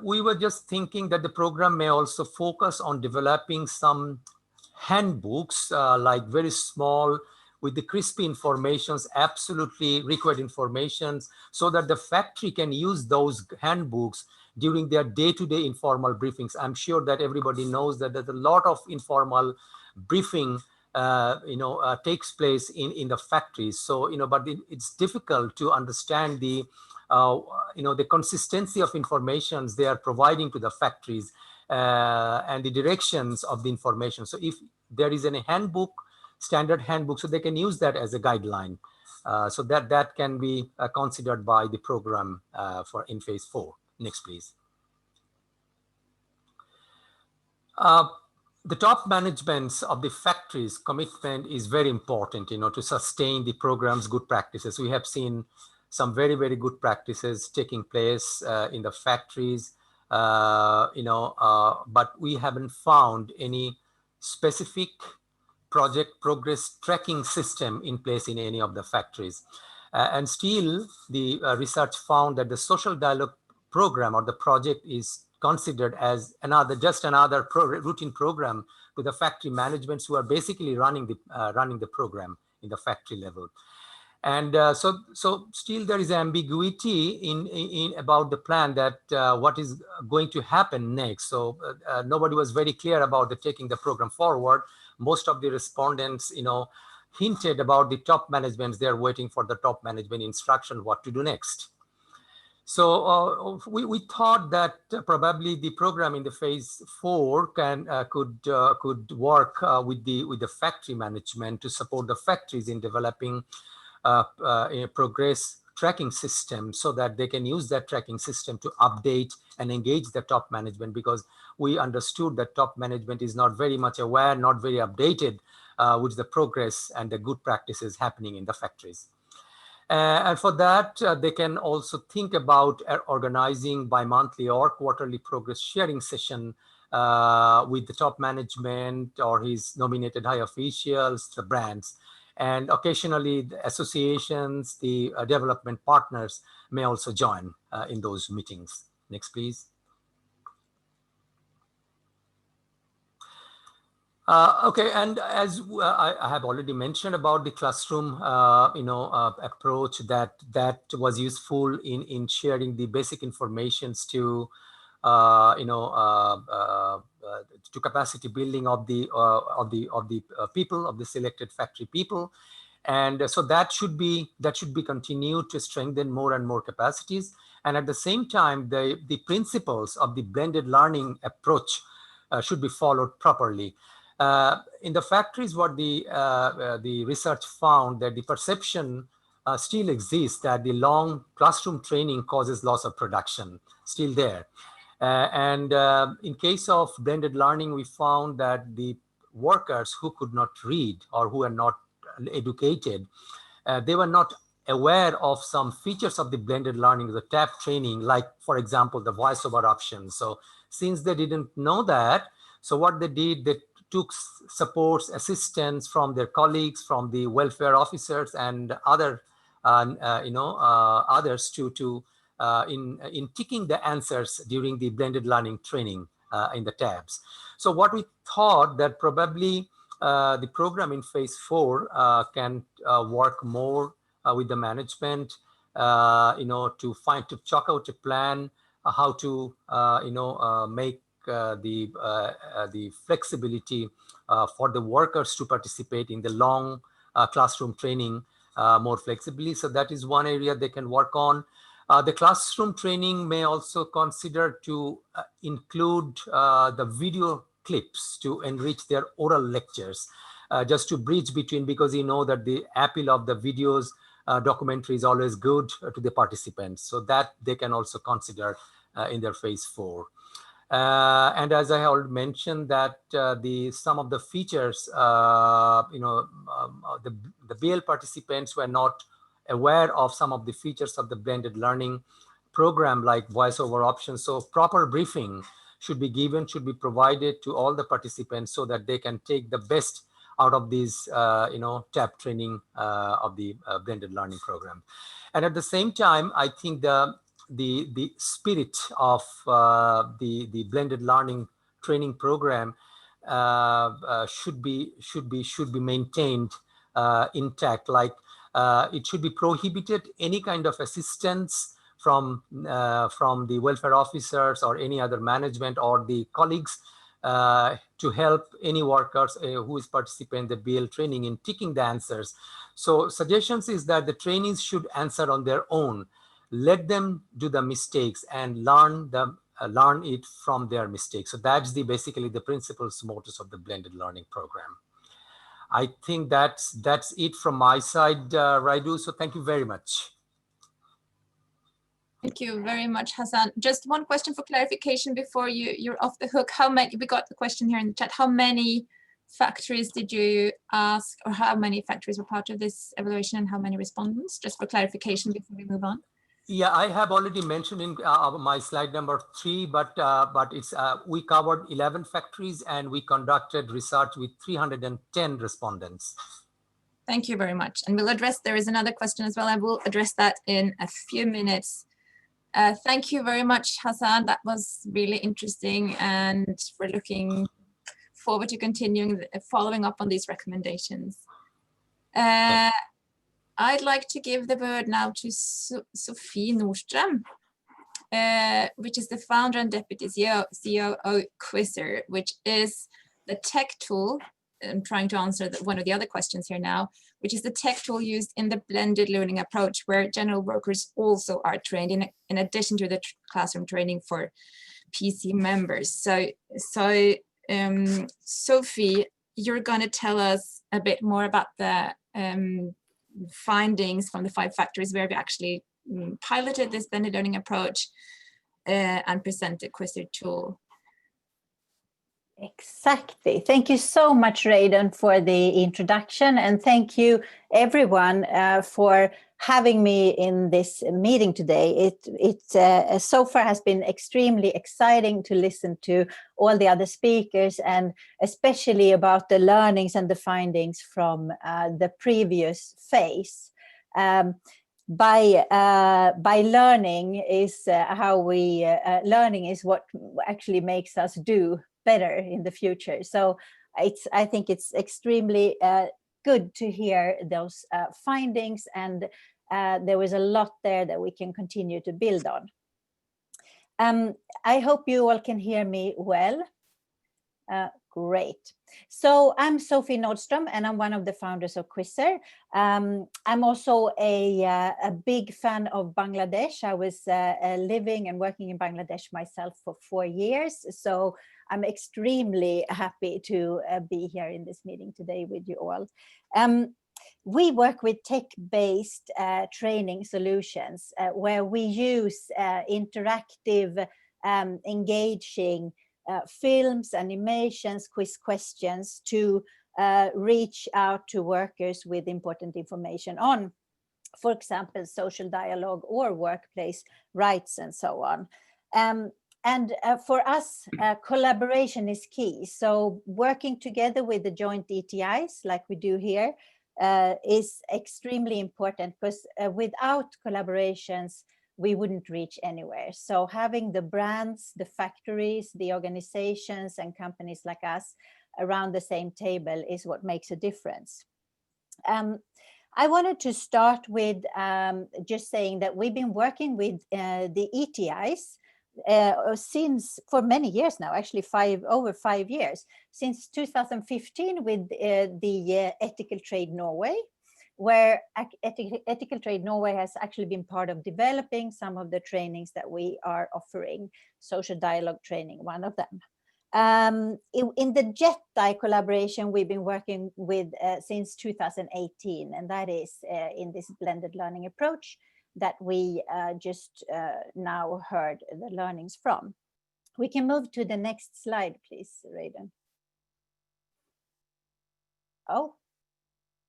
we were just thinking that the program may also focus on developing some handbooks, like very small, with the crispy informations, absolutely required informations, so that the factory can use those handbooks during their day-to-day informal briefings. I'm sure that everybody knows that there's a lot of informal briefing takes place in the factories. So, but it's difficult to understand the consistency of informations they are providing to the factories and the directions of the information. So if there is any handbook, standard handbook, so they can use that as a guideline. So that can be considered by the program for in phase 4. Next, please. The top managements of the factories' commitment is very important, to sustain the program's good practices. We have seen some very, very good practices taking place in the factories, but we haven't found any specific project progress tracking system in place in any of the factories. And still, the research found that the social dialogue program or the project is considered as just another routine program to the factory managements who are basically running the program in the factory level. And so still there is ambiguity in about the plan, that what is going to happen next. So nobody was very clear about taking the program forward. Most of the respondents, hinted about the top managements. They're waiting for the top management instruction what to do next. So we thought that probably the program in the phase 4 could work with the factory management to support the factories in developing a progress tracking system, so that they can use that tracking system to update and engage the top management, because we understood that top management is not very much aware, not very updated with the progress and the good practices happening in the factories. And for that, they can also think about organizing bi-monthly or quarterly progress sharing session with the top management or his nominated high officials, the brands. And occasionally the associations, the development partners may also join in those meetings. Next, please. Okay, and as I have already mentioned about the classroom, approach that was useful in sharing the basic informations to to capacity building of the people, of the selected factory people. And so that should be continued to strengthen more and more capacities. And at the same time, the principles of the blended learning approach should be followed properly. In the factories, what the research found, that the perception still exists that the long classroom training causes loss of production, still there. And in case of blended learning, we found that the workers who could not read or who are not educated, they were not aware of some features of the blended learning, the TAP training, like, for example, the voiceover options. So since they didn't know that, so what they did, they took supports, assistance from their colleagues, from the welfare officers and other, others in ticking the answers during the blended learning training in the tabs. So what we thought that probably the program in phase 4 can work more with the management, to chalk out a plan how to, make the flexibility for the workers to participate in the long classroom training more flexibly. So that is one area they can work on. The classroom training may also consider to include the video clips to enrich their oral lectures, just to bridge between, because you know that the appeal of the videos documentary is always good to the participants, so that they can also consider in their phase 4. And as I already mentioned, that some of the features, the BL participants were not aware of some of the features of the blended learning program, like voiceover options. So proper briefing should be given, should be provided to all the participants, so that they can take the best out of these, TAP training of the blended learning program. And at the same time, I think the spirit of the blended learning training program should be maintained intact. Like it should be prohibited any kind of assistance from the welfare officers or any other management or the colleagues to help any workers who is participating in the BL training in ticking the answers. So suggestions is that the trainees should answer on their own. Let them do the mistakes and learn it from their mistakes. So that's basically the principles, mottos of the blended learning program. I think that's it from my side, Raidu. So thank you very much. Thank you very much, Hassan. Just one question for clarification before you're off the hook. How many, we got the question here in the chat, how many factories did you ask, or how many factories were part of this evaluation, and how many respondents? Just for clarification before we move on. Yeah, I have already mentioned in my slide number 3, but it's we covered 11 factories and we conducted research with 310 respondents. Thank you very much. And we'll address, there is another question as well. I will address that in a few minutes. Thank you very much, Hassan. That was really interesting, and we're looking forward to continuing following up on these recommendations. I'd like to give the word now to Sofie Nordström, which is the founder and deputy CEO of Quizzer, which is the tech tool. I'm trying to answer one of the other questions here now, which is the tech tool used in the blended learning approach, where general workers also are trained in addition to the classroom training for PC members. So Sofie, you're going to tell us a bit more about the findings from the 5 factories where we actually piloted this blended learning approach and present the Quizzer tool. Exactly. Thank you so much, Raiden, for the introduction, and thank you everyone for having me in this meeting today. It so far has been extremely exciting to listen to all the other speakers, and especially about the learnings and the findings from the previous phase. By learning is how we learning is what actually makes us do better in the future. So I think it's extremely good to hear those findings, and there was a lot there that we can continue to build on. I hope you all can hear me well. Great. So I'm Sofie Nordström, and I'm one of the founders of Quizzer. I'm also a big fan of Bangladesh. I was living and working in Bangladesh myself for 4 years. So I'm extremely happy to be here in this meeting today with you all. We work with tech-based training solutions where we use interactive, engaging films, animations, quiz questions to reach out to workers with important information on, for example, social dialogue or workplace rights and so on. And for us, collaboration is key. So working together with the joint ETIs, like we do here, is extremely important, because without collaborations, we wouldn't reach anywhere. So having the brands, the factories, the organizations and companies like us around the same table is what makes a difference. I wanted to start with just saying that we've been working with the ETIs for many years now, actually over 5 years, since 2015 with the Ethical Trade Norway, where Ethical Trade Norway has actually been part of developing some of the trainings that we are offering, social dialogue training, one of them. in the JETI collaboration, we've been working with since 2018, and that is in this blended learning approach that we just now heard the learnings from. We can move to the next slide, please, Raiden. Oh,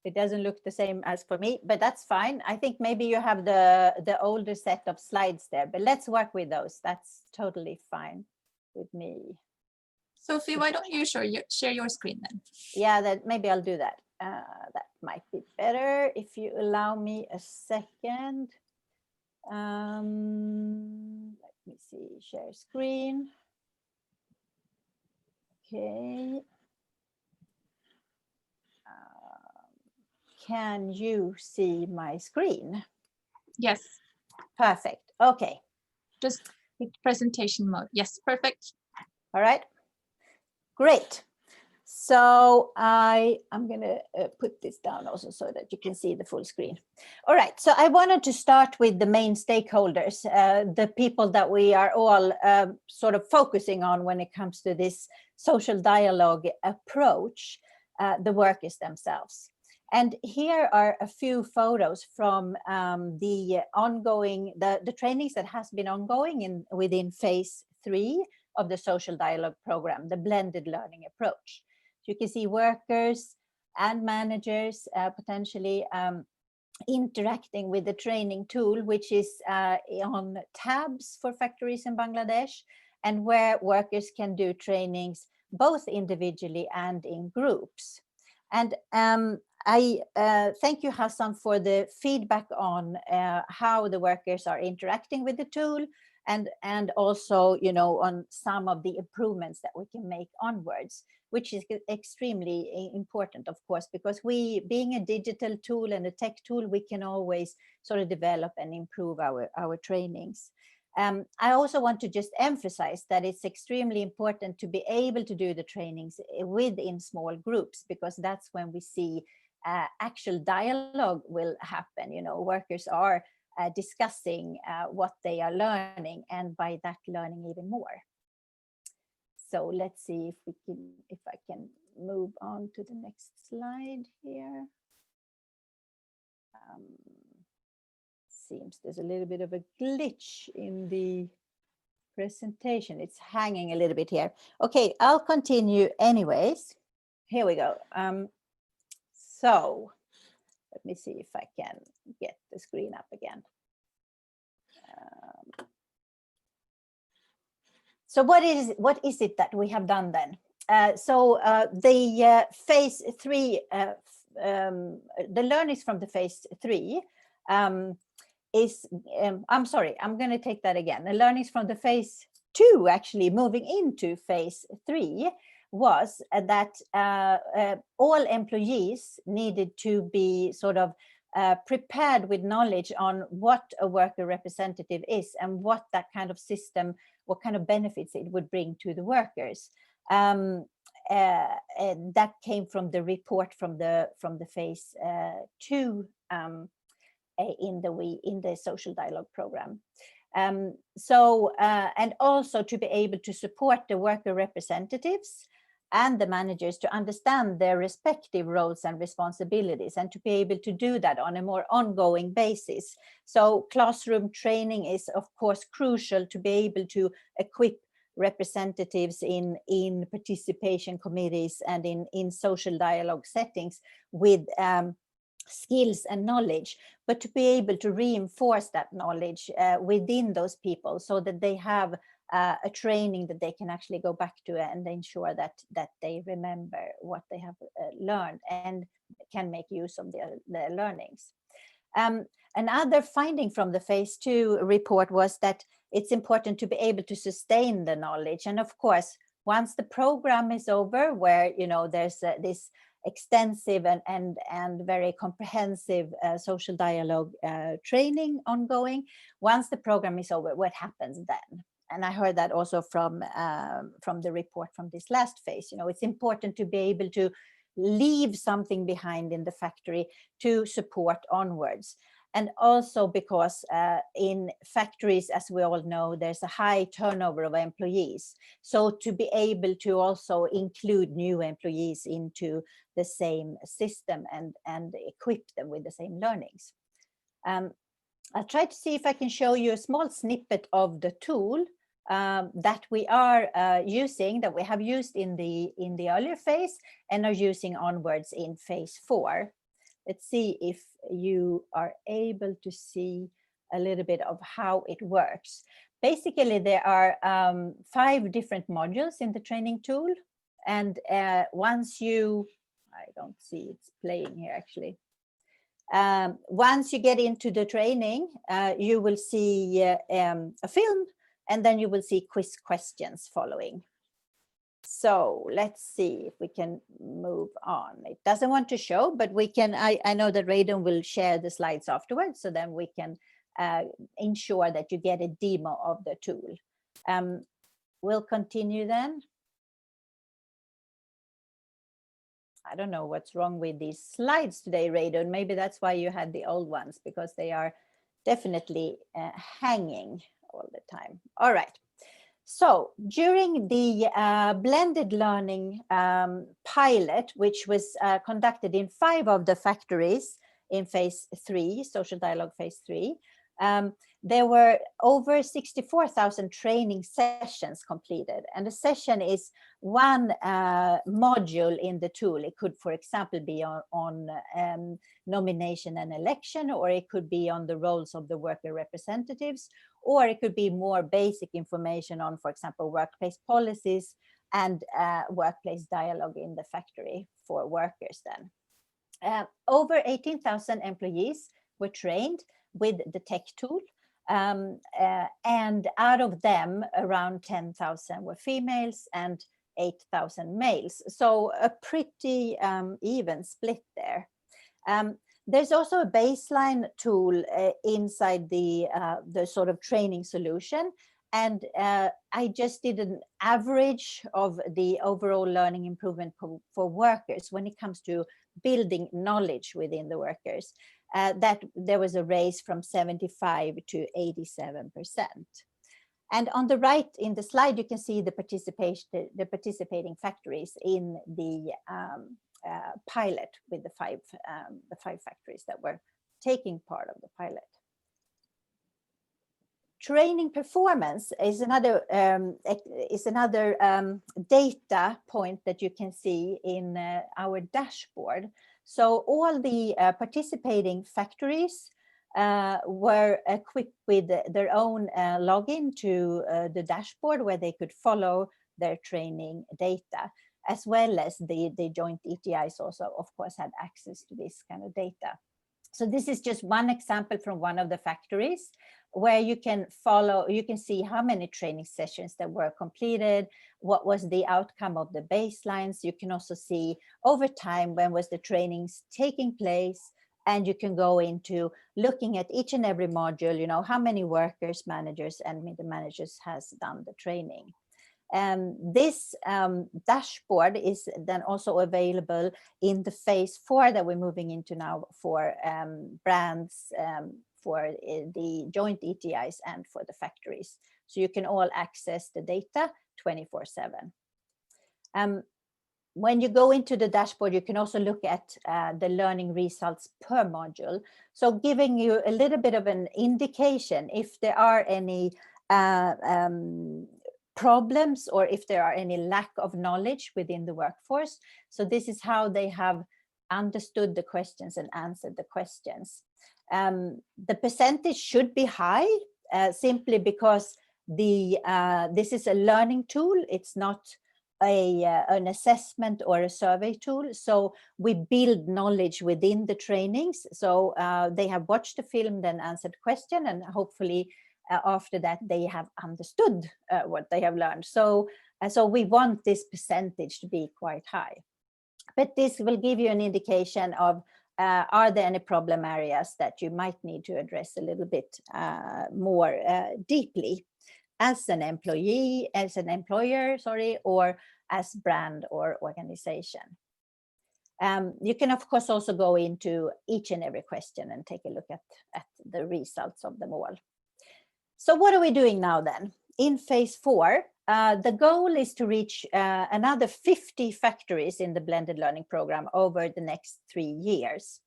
it doesn't look the same as for me, but that's fine. I think maybe you have the older set of slides there, but let's work with those. That's totally fine with me. Sophie, why don't you share your screen then? Yeah, that maybe I'll do that. That might be better if you allow me a second. Let me see, share screen. Okay. Can you see my screen? Yes. Perfect. Okay. Just presentation mode. Yes, perfect. All right. Great. So I'm going to put this down also so that you can see the full screen. All right. So I wanted to start with the main stakeholders, the people that we are all sort of focusing on when it comes to this social dialogue approach, the workers themselves. And here are a few photos from the ongoing, the trainings that has been ongoing within phase 3 of the social dialogue program, the blended learning approach. So you can see workers and managers potentially interacting with the training tool, which is on tabs for factories in Bangladesh, and where workers can do trainings both individually and in groups. And I thank you, Hassan, for the feedback on how the workers are interacting with the tool, and also, you know, on some of the improvements that we can make onwards, which is extremely important, of course, because we, being a digital tool and a tech tool, we can always sort of develop and improve our trainings. I also want to just emphasize that it's extremely important to be able to do the trainings within small groups, because that's when we see actual dialogue will happen. You know, workers are discussing what they are learning, and by that learning even more. So let's see if I can move on to the next slide here. Seems there's a little bit of a glitch in the presentation. It's hanging a little bit here. Okay, I'll continue anyways. Here we go. So let me see if I can get the screen up again. So what is it that we have done then? The phase 3, the learnings from the phase 3 is, I'm sorry, I'm going to take that again. The learnings from the phase 2, actually moving into phase 3, was that all employees needed to be sort of prepared with knowledge on what a worker representative is and what that kind of system, what kind of benefits it would bring to the workers. And that came from the report from the phase 2 in the social dialogue program. And also to be able to support the worker representatives and the managers to understand their respective roles and responsibilities, and to be able to do that on a more ongoing basis. So classroom training is, of course, crucial to be able to equip representatives in participation committees and in social dialogue settings with skills and knowledge, but to be able to reinforce that knowledge within those people so that they have a training that they can actually go back to and ensure that they remember what they have learned and can make use of their learnings. Another finding from the phase 2 report was that it's important to be able to sustain the knowledge. And of course, once the program is over, where, you know, there's this extensive and very comprehensive social dialogue training ongoing, once the program is over, what happens then? And I heard that also from the report from this last phase. You know, it's important to be able to leave something behind in the factory to support onwards. And also because in factories, as we all know, there's a high turnover of employees. So to be able to also include new employees into the same system and equip them with the same learnings. I'll try to see if I can show you a small snippet of the tool that we are using, that we have used in the earlier phase and are using onwards in phase 4. Let's see if you are able to see a little bit of how it works. Basically, there are 5 different modules in the training tool. And once you, I don't see it's playing here actually. Once you get into the training, you will see a film, and then you will see quiz questions following. So let's see if we can move on. It doesn't want to show, but we can, I know that Reidun will share the slides afterwards, so then we can ensure that you get a demo of the tool. We'll continue then. I don't know what's wrong with these slides today, Reidun. Maybe that's why you had the old ones, because they are definitely hanging all the time. All right. So during the blended learning pilot, which was conducted in 5 of the factories in phase 3, social dialogue phase 3, there were over 64,000 training sessions completed. And a session is one module in the tool. It could, for example, be on nomination and election, or it could be on the roles of the worker representatives, or it could be more basic information on, for example, workplace policies and workplace dialogue in the factory for workers then. Over 18,000 employees were trained with the tech tool. And out of them, around 10,000 were females and 8,000 males. So a pretty even split there. There's also a baseline tool inside the sort of training solution. And I just did an average of the overall learning improvement for workers when it comes to building knowledge within the workers. That there was a raise from 75 to 87%. And on the right in the slide, you can see the participating factories in the pilot with the five factories that were taking part of the pilot. Training performance is another data point that you can see in our dashboard. So all the participating factories were equipped with their own login to the dashboard where they could follow their training data, as well as the joint ETIs also, of course, had access to this kind of data. So this is just one example from one of the factories where you can follow, you can see how many training sessions that were completed, what was the outcome of the baselines. You can also see over time when was the trainings taking place, and you can go into looking at each and every module, you know, how many workers, managers, and middle managers has done the training. This dashboard is then also available in the phase 4 that we're moving into now for brands, for the joint ETIs and for the factories. So you can all access the data 24/7. When you go into the dashboard, you can also look at the learning results per module. So giving you a little bit of an indication if there are any problems or if there are any lack of knowledge within the workforce. So this is how they have understood the questions and answered the questions. The percentage should be high simply because this is a learning tool. It's not an assessment or a survey tool. So we build knowledge within the trainings. So they have watched the film, then answered question, and hopefully after that they have understood what they have learned. So we want this percentage to be quite high. But this will give you an indication of are there any problem areas that you might need to address a little bit more deeply as an employee, as an employer, sorry, or as brand or organization. You can, of course, also go into each and every question and take a look at the results of them all. So what are we doing now then? In phase 4, the goal is to reach another 50 factories in the blended learning program over the next 3 years.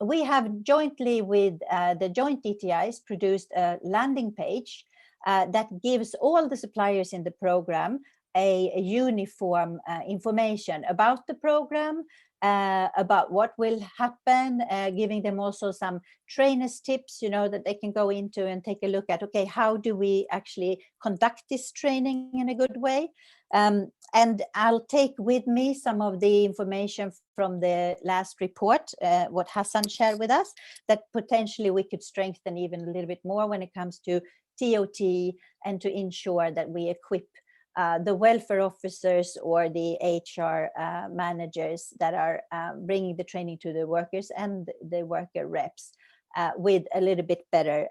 We have jointly with the joint ETIs produced a landing page that gives all the suppliers in the program a uniform information about the program, about what will happen, giving them also some trainers tips, you know, that they can go into and take a look at, okay, how do we actually conduct this training in a good way? And I'll take with me some of the information from the last report, what Hassan shared with us, that potentially we could strengthen even a little bit more when it comes to TOT and to ensure that we equip the welfare officers or the HR managers that are bringing the training to the workers and the worker reps with a little bit better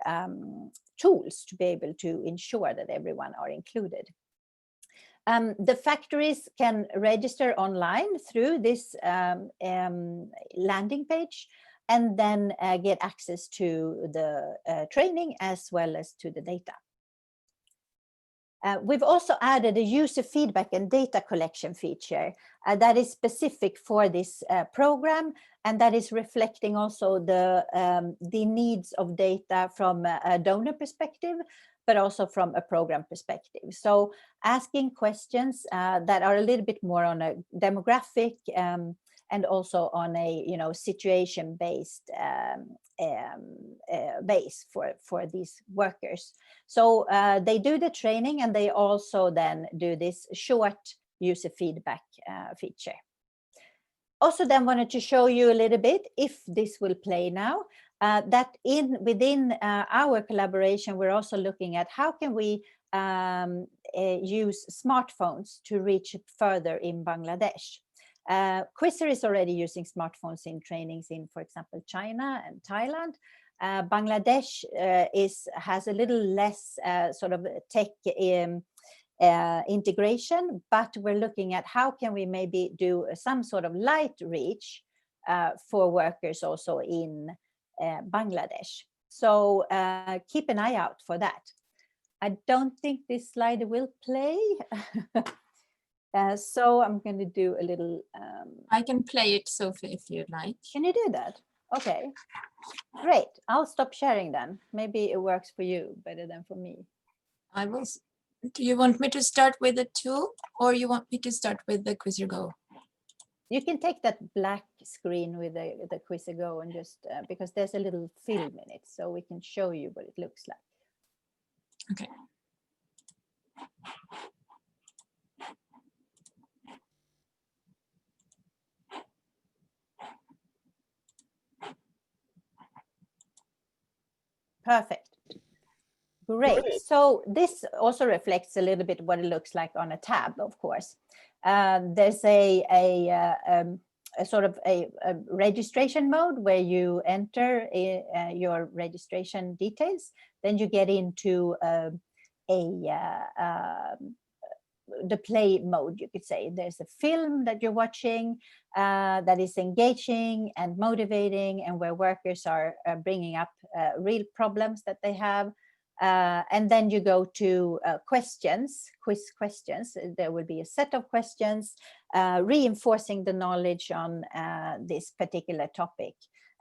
tools to be able to ensure that everyone are included. The factories can register online through this landing page and then get access to the training as well as to the data. We've also added a user feedback and data collection feature that is specific for this program, and that is reflecting also the needs of data from a donor perspective, but also from a program perspective. So asking questions that are a little bit more on a demographic and also on a, you know, situation-based base for these workers. So they do the training and they also then do this short user feedback feature. Also then wanted to show you a little bit, if this will play now, that within our collaboration, we're also looking at how can we use smartphones to reach further in Bangladesh. Quizzer is already using smartphones in trainings in, for example, China and Thailand. Bangladesh has a little less sort of tech integration, but we're looking at how can we maybe do some sort of light reach for workers also in Bangladesh. So keep an eye out for that. I don't think this slide will play. So I'm going to do a little. I can play it, Sophie, if you'd like. Can you do that? Okay, great. I'll stop sharing then. Maybe it works for you better than for me. I will. Do you want me to start with the tool, or you want me to start with the Quizzer Go? You can take that black screen with the Quizzer Go and just because there's a little film in it, so we can show you what it looks like. Okay. Perfect. Great. So this also reflects a little bit what it looks like on a tab, of course. There's a sort of a registration mode where you enter your registration details. Then you get into the play mode, you could say. There's a film that you're watching that is engaging and motivating, and where workers are bringing up real problems that they have. And then you go to quiz questions. There will be a set of questions reinforcing the knowledge on this particular topic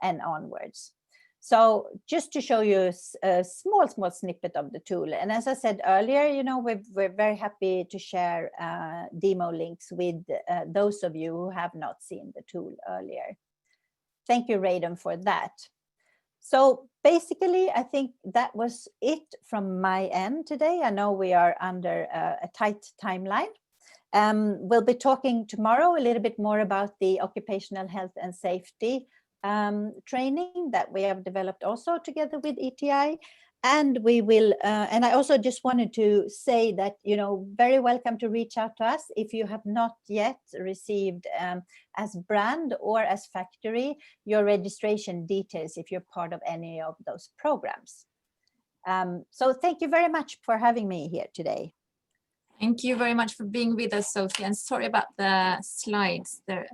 and onwards. So just to show you a small snippet of the tool. And as I said earlier, you know, we're very happy to share demo links with those of you who have not seen the tool earlier. Thank you, Raiden, for that. So basically, I think that was it from my end today. I know we are under a tight timeline. We'll be talking tomorrow a little bit more about the occupational health and safety training that we have developed also together with ETI. And we will, and I also just wanted to say that, you know, very welcome to reach out to us if you have not yet received as brand or as factory your registration details if you're part of any of those programs. So thank you very much for having me here today. Thank you very much for being with us, Sophie, and sorry about the slides. There,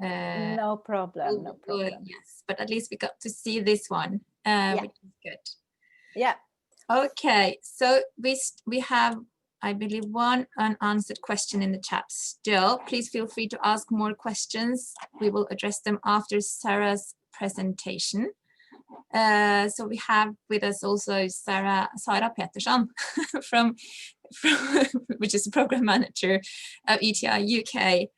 No problem, no problem. yes, but at least we got to see this one, which is good. Yeah. Okay, so we have, I believe, one unanswered question in the chat still. Please feel free to ask more questions. We will address them after Sarah's presentation. So we have with us also Sara Pettersson from which is the program manager of ETI UK,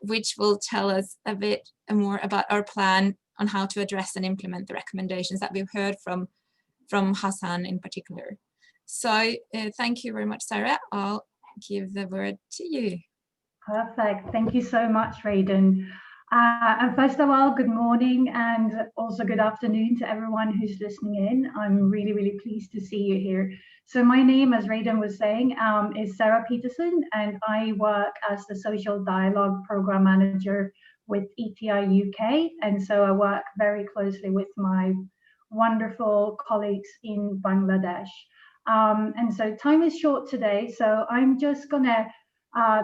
which will tell us a bit more about our plan on how to address and implement the recommendations that we've heard from Hassan in particular. So thank you very much, Sarah. I'll give the word to you. Perfect. Thank you so much, Raiden. And first of all, good morning and also good afternoon to everyone who's listening in. I'm really, really pleased to see you here. So my name, as Raiden was saying, is Sarah Peterson, and I work as the Social Dialogue Program Manager with ETI UK. And so I work very closely with my wonderful colleagues in Bangladesh. And so time is short today, so I'm just gonna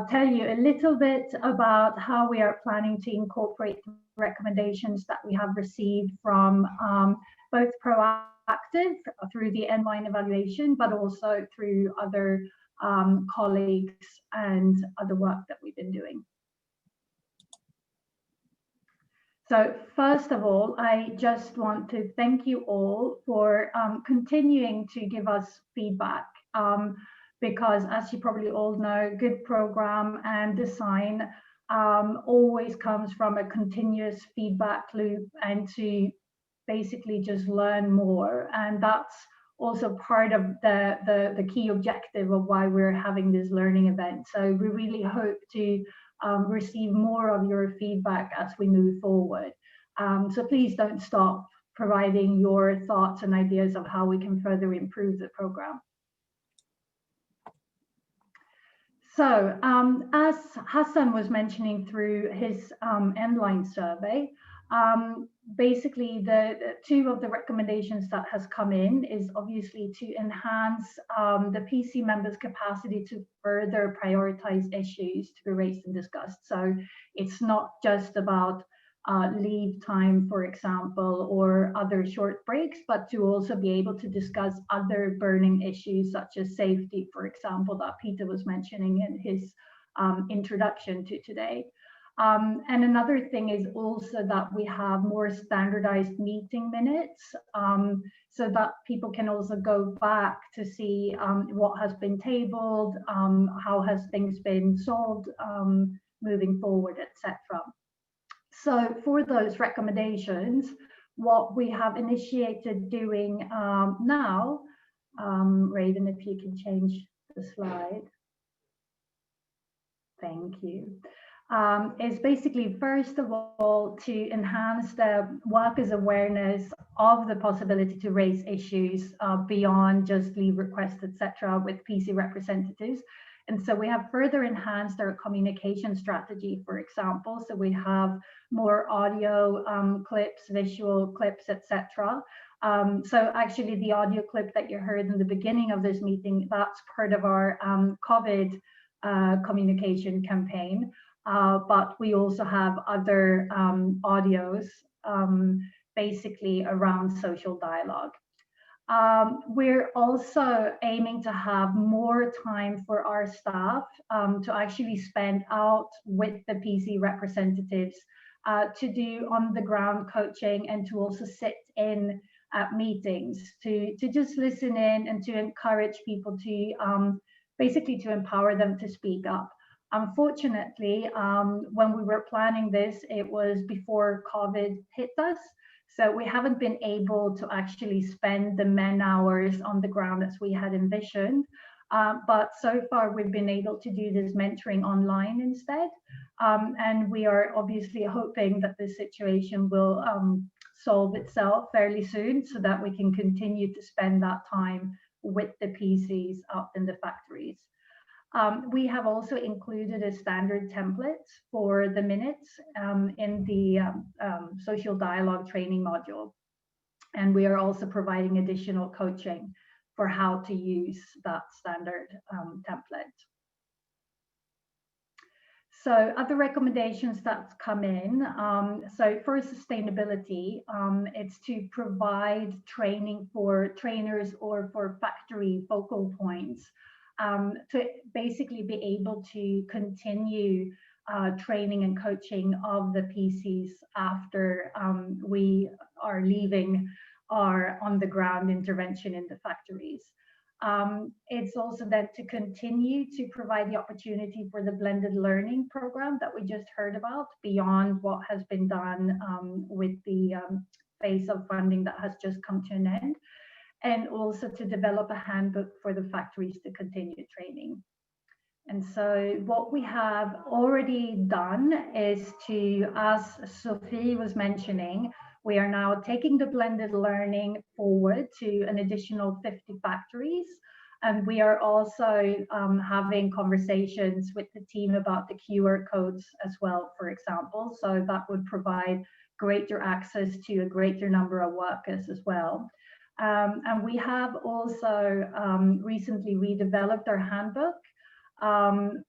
tell you a little bit about how we are planning to incorporate the recommendations that we have received from both Proactive through the N-Line evaluation, but also through other colleagues and other work that we've been doing. So first of all, I just want to thank you all for continuing to give us feedback. Because as you probably all know, good program and design always comes from a continuous feedback loop and to basically just learn more. And that's also part of the key objective of why we're having this learning event. So we really hope to receive more of your feedback as we move forward. So please don't stop providing your thoughts and ideas of how we can further improve the program. So as Hassan was mentioning through his N-Line survey, basically the two of the recommendations that has come in is obviously to enhance the PC members' capacity to further prioritize issues to be raised and discussed. So it's not just about leave time, for example, or other short breaks, but to also be able to discuss other burning issues such as safety, for example, that Peter was mentioning in his introduction to today. And another thing is also that we have more standardized meeting minutes so that people can also go back to see what has been tabled, how has things been solved moving forward, etc. So for those recommendations, what we have initiated doing now, Raiden, if you can change the slide. Thank you. Is basically, first of all, to enhance the workers' awareness of the possibility to raise issues beyond just leave requests, etc., with PC representatives. And so we have further enhanced our communication strategy, for example. So we have more audio clips, visual clips, etc. So actually the audio clip that you heard in the beginning of this meeting, that's part of our COVID communication campaign. But we also have other audios basically around social dialogue. We're also aiming to have more time for our staff to actually spend out with the PC representatives to do on the ground coaching and to also sit in at meetings to just listen in and to encourage people to basically to empower them to speak up. Unfortunately, when we were planning this, it was before COVID hit us. So we haven't been able to actually spend the man hours on the ground as we had envisioned. But so far we've been able to do this mentoring online instead. And we are obviously hoping that this situation will solve itself fairly soon so that we can continue to spend that time with the PCs up in the factories. We have also included a standard template for the minutes in the social dialogue training module. And we are also providing additional coaching for how to use that standard template. So other recommendations that's come in. So for sustainability, it's to provide training for trainers or for factory focal points to basically be able to continue training and coaching of the PCs after we are leaving our on-the-ground intervention in the factories. It's also then to continue to provide the opportunity for the blended learning program that we just heard about beyond what has been done with the phase of funding that has just come to an end, and also to develop a handbook for the factories to continue training. And so what we have already done is to, as Sophie was mentioning, we are now taking the blended learning forward to an additional 50 factories. And we are also having conversations with the team about the QR codes as well, for example. So that would provide greater access to a greater number of workers as well. And we have also recently redeveloped our handbook,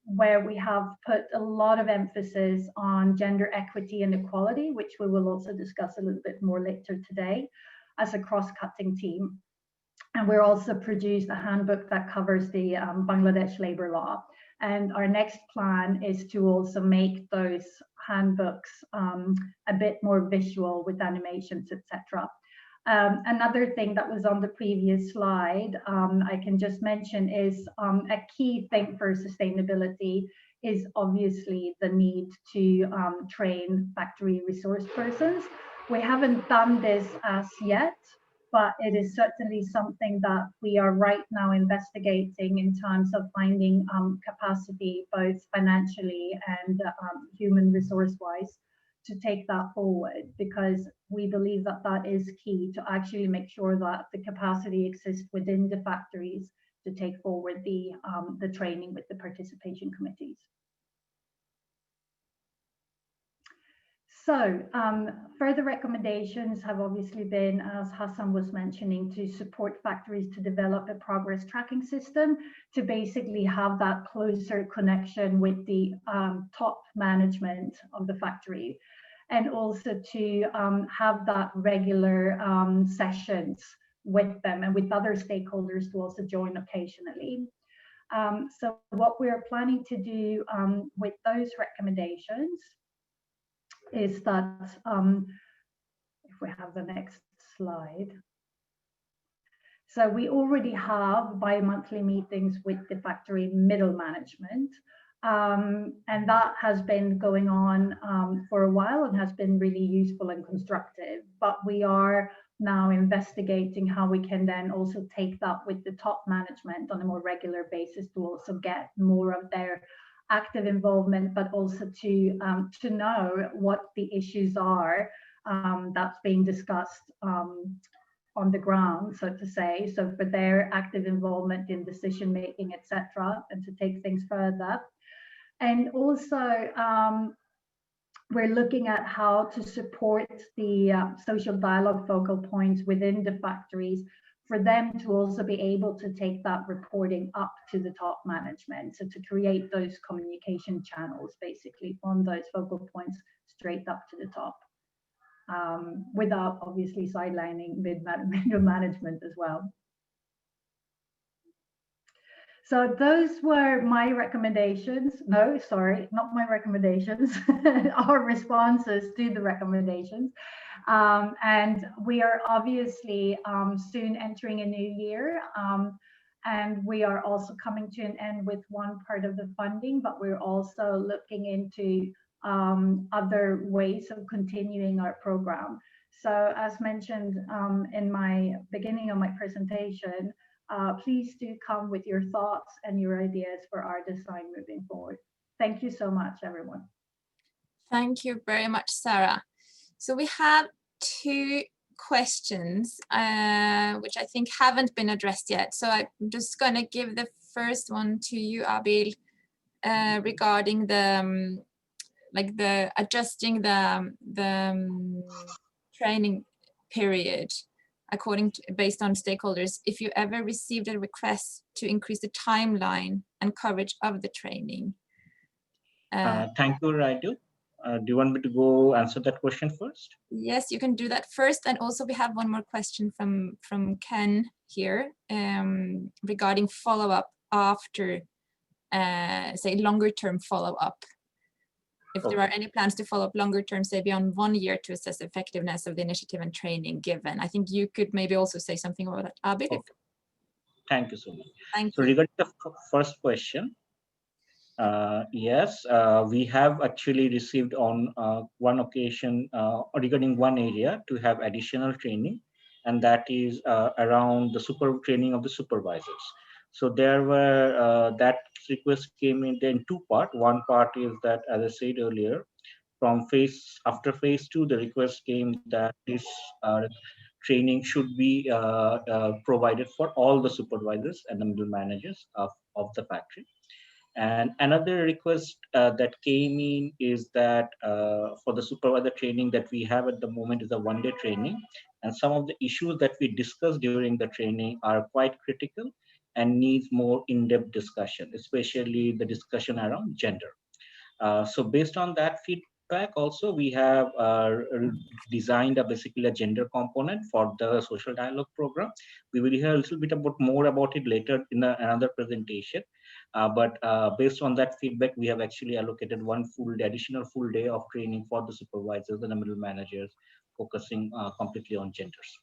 where we have put a lot of emphasis on gender equity and equality, which we will also discuss a little bit more later today as a cross-cutting team. And we're also produced a handbook that covers the Bangladesh labor law. And our next plan is to also make those handbooks a bit more visual with animations, etc. Another thing that was on the previous slide, I can just mention is a key thing for sustainability is obviously the need to train factory resource persons. We haven't done this as yet, but it is certainly something that we are right now investigating in terms of finding capacity, both financially and human resource-wise, to take that forward, because we believe that that is key to actually make sure that the capacity exists within the factories to take forward the training with the participation committees. So further recommendations have obviously been, as Hassan was mentioning, to support factories to develop a progress tracking system to basically have that closer connection with the top management of the factory, and also to have that regular sessions with them and with other stakeholders to also join occasionally. So what we're planning to do with those recommendations is that, if we have the next slide. So we already have bi-monthly meetings with the factory middle management. And that has been going on for a while and has been really useful and constructive. But we are now investigating how we can then also take that with the top management on a more regular basis to also get more of their active involvement, but also to know what the issues are that's being discussed on the ground, so to say. So for their active involvement in decision making, etc., and to take things further. And also, we're looking at how to support the social dialogue focal points within the factories for them to also be able to take that reporting up to the top management. So to create those communication channels, basically, from those focal points straight up to the top, without obviously sidelining middle management as well. So those were my recommendations. No, sorry, not my recommendations, our responses to the recommendations. And we are obviously soon entering a new year. And we are also coming to an end with one part of the funding, but we're also looking into other ways of continuing our program. So as mentioned in my beginning of my presentation, please do come with your thoughts and your ideas for our design moving forward. Thank you so much, everyone. Thank you very much, Sarah. So we have two questions, which I think haven't been addressed yet. So I'm just going to give the first one to you, Abil, regarding the adjusting the training period based on stakeholders. If you ever received a request to increase the timeline and coverage of the training, Thank you, Raidu. Do you want me to go answer that question first? Yes, you can do that first. And also we have one more question from Ken here regarding follow-up after, say, longer term follow-up. If there are any plans to follow up longer term, say beyond 1 year, to assess effectiveness of the initiative and training given. I think you could maybe also say something about that, Abil. Okay. Thank you so much. Thank so you. Regarding the first question, yes, we have actually received on one occasion regarding one area to have additional training, and that is around the training of the supervisors. So there were that request came in two parts. One part is that, as I said earlier, from after phase 2, the request came that this training should be provided for all the supervisors and the middle managers of the factory. And another request that came in is that for the supervisor training that we have at the moment is a one-day training. And some of the issues that we discussed during the training are quite critical and needs more in-depth discussion, especially the discussion around gender. So based on that feedback, also we have designed basically a gender component for the social dialogue program. We will hear a little bit more about it later in another presentation. But based on that feedback, we have actually allocated one additional full day of training for the supervisors and the middle managers, focusing completely on genders.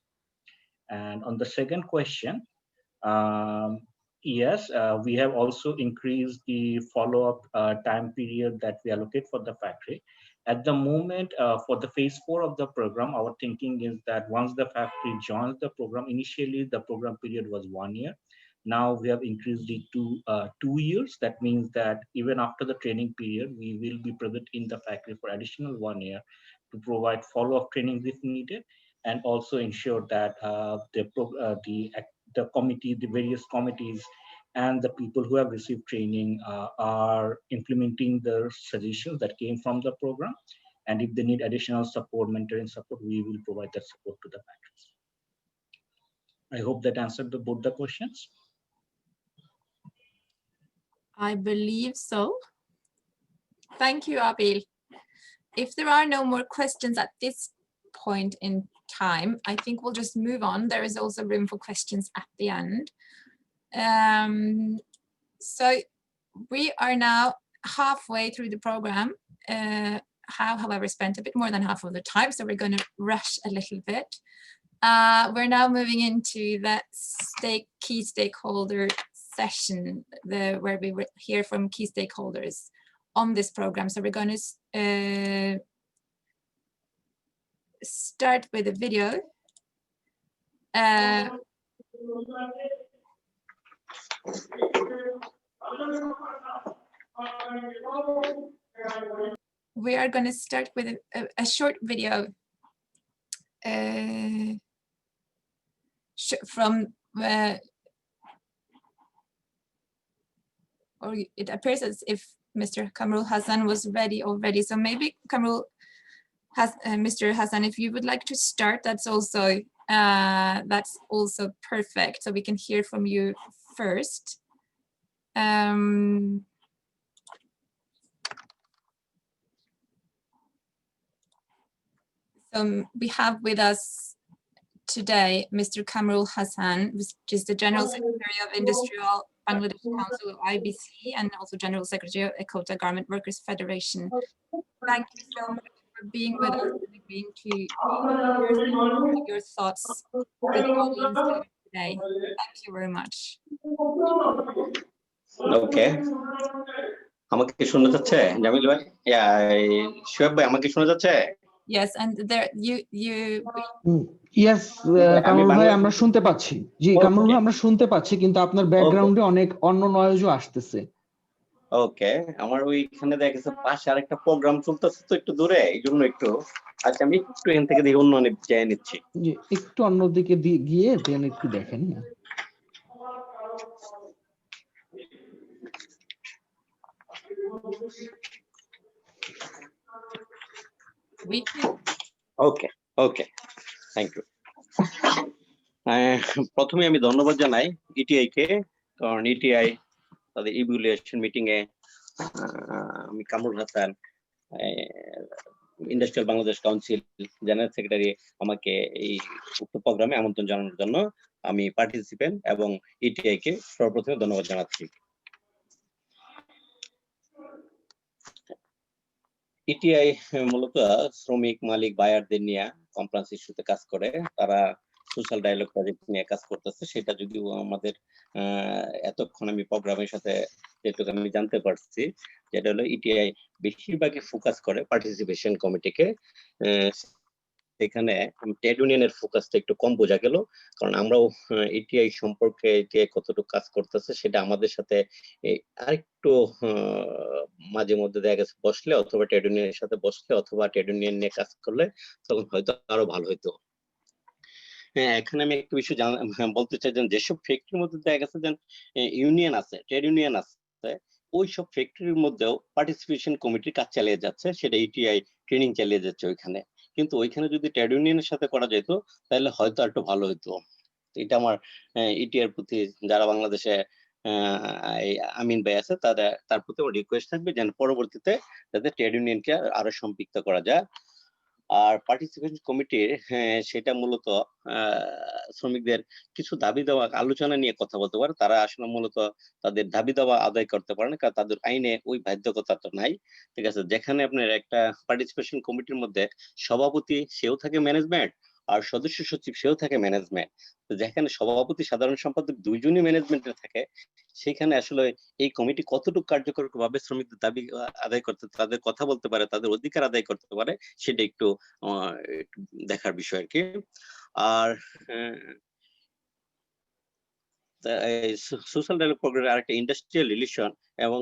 And on the second question, yes, we have also increased the follow-up time period that we allocate for the factory. At the moment, for the phase 4 of the program, our thinking is that once the factory joins the program, initially the program period was 1 year. Now we have increased it to 2 years. That means that even after the training period, we will be present in the factory for additional 1 year to provide follow-up trainings if needed, and also ensure that the committee, the various committees, and the people who have received training are implementing the suggestions that came from the program. And if they need additional support, mentoring support, we will provide that support to the factories. I hope that answered both the questions. I believe so. Thank you, Abil. If there are no more questions at this point in time, I think we'll just move on. There is also room for questions at the end. So we are now halfway through the program, however, spent a bit more than half of the time, so we're going to rush a little bit. We're now moving into the key stakeholder session, where we will hear from key stakeholders on this program. So we're going to start with a video. We are going to start with a short video from or it appears as if Mr. Kamrul Hassan was ready already. So maybe Mr. Hassan, if you would like to start, that's also perfect. So we can hear from you first. So we have with us today Mr. Kamrul Hassan, which is the General Secretary of Industrial Bangladesh Council of IBC and also General Secretary of Ekota Garment Workers Federation. Thank you so much for being with us and agreeing to share your thoughts with the audience today. Thank you very much. Okay. আমাকে শোনা যাচ্ছে জামিল ভাই? শোয়েব ভাই আমাকে শোনা যাচ্ছে? Yes, and there you Yes, Kamrul ভাই আমরা শুনতে পাচ্ছি। জি কামরুল ভাই আমরা শুনতে পাচ্ছি, কিন্তু আপনার ব্যাকগ্রাউন্ডে অনেক অন্য নয়েজও আসতেছে। ওকে, আমার ওইখানে দেখা গেছে পাশে আরেকটা প্রোগ্রাম চলতেছে তো একটু দূরে, এইজন্য একটু আচ্ছা আমি একটু এখান থেকে দেখি অন্য অনেক জায়গায় নিচ্ছি। জি একটু অন্যদিকে গিয়ে দেন একটু দেখেন না। ওকে ওকে, থ্যাংক ইউ। প্রথমে আমি ধন্যবাদ জানাই ইটিআই কে, কারণ ইটিআই তাদের ইভ্যালুয়েশন মিটিং এ আমি Kamrul Hasan, industrial Bangladesh council general secretary, আমাকে এই উক্ত প্রোগ্রামে আমন্ত্রণ জানানোর জন্য আমি পার্টিসিপেন্ট এবং ইটিআই কে সর্বপ্রথমে ধন্যবাদ জানাচ্ছি। ইটিআই মূলত শ্রমিক, মালিক, বায়ারদের নিয়ে কমপ্লায়েন্স ইস্যুতে কাজ করে। তারা সোশ্যাল ডায়ালগ প্রজেক্ট নিয়ে কাজ করতেছে। সেটা যদিও আমাদের এতক্ষণ আমি প্রোগ্রামের সাথে যেটুকু আমি জানতে পারছি, যেটা হলো ইটিআই বেশিরভাগই ফোকাস করে পার্টিসিপেশন কমিটিকে। এখানে ট্রেড ইউনিয়নের ফোকাসটা একটু কম বোঝা গেল, কারণ আমরাও ইটিআই সম্পর্কে ইটিআই কতটুকু কাজ করতেছে সেটা আমাদের সাথে আরেকটু মাঝে মধ্যে দেখা গেছে বসলে, অথবা ট্রেড ইউনিয়নের সাথে বসলে, অথবা ট্রেড ইউনিয়ন নিয়ে কাজ করলে তখন হয়তো আরো ভালো হইতো। হ্যাঁ, এখানে আমি একটু বিষয় বলতে চাই যে যেসব ফ্যাক্টরির মধ্যে দেখা গেছে যে ইউনিয়ন আছে, ট্রেড ইউনিয়ন আছে, ওই সব ফ্যাক্টরির মধ্যেও পার্টিসিপেশন কমিটির কাজ চালিয়ে যাচ্ছে, সেটা ইটিআই ট্রেনিং চালিয়ে যাচ্ছে ওইখানে। কিন্তু ওইখানে যদি ট্রেড ইউনিয়নের সাথে করা যেত তাহলে হয়তো একটু ভালো হতো। এটা আমার ইটিআই এর প্রতি, যারা বাংলাদেশে আমিন ভাই আছে তার প্রতি আমার রিকোয়েস্ট থাকবে যেন পরবর্তীতে যাতে ট্রেড ইউনিয়নকে আরো সম্পৃক্ত করা যায়। আর পার্টিসিপেশন কমিটির সেটা মূলত শ্রমিকদের কিছু দাবি দেওয়া আলোচনা নিয়ে কথা বলতে পারে। তারা আসলে মূলত তাদের দাবি দেওয়া আদায় করতে পারে না, কারণ তাদের আইনে ওই বাধ্যকতাটা নাই। ঠিক আছে, যেখানে আপনার একটা পার্টিসিপেশন কমিটির মধ্যে সভাপতি সেও থাকে ম্যানেজমেন্ট, আর সদস্য সচিব সেও থাকে ম্যানেজমেন্ট। তো যেখানে সভাপতি সাধারণ সম্পাদক দুইজনই ম্যানেজমেন্টে থাকে, সেখানে আসলে এই কমিটি কতটুকু কার্যকর ভাবে শ্রমিকদের দাবি আদায় করতে, তাদের কথা বলতে পারে, তাদের অধিকার আদায় করতে পারে, সেটা একটু দেখার বিষয় আর কি। আর সোশ্যাল ডায়ালগ প্রোগ্রামের আরেকটা ইন্ডাস্ট্রিয়াল রিলেশন এবং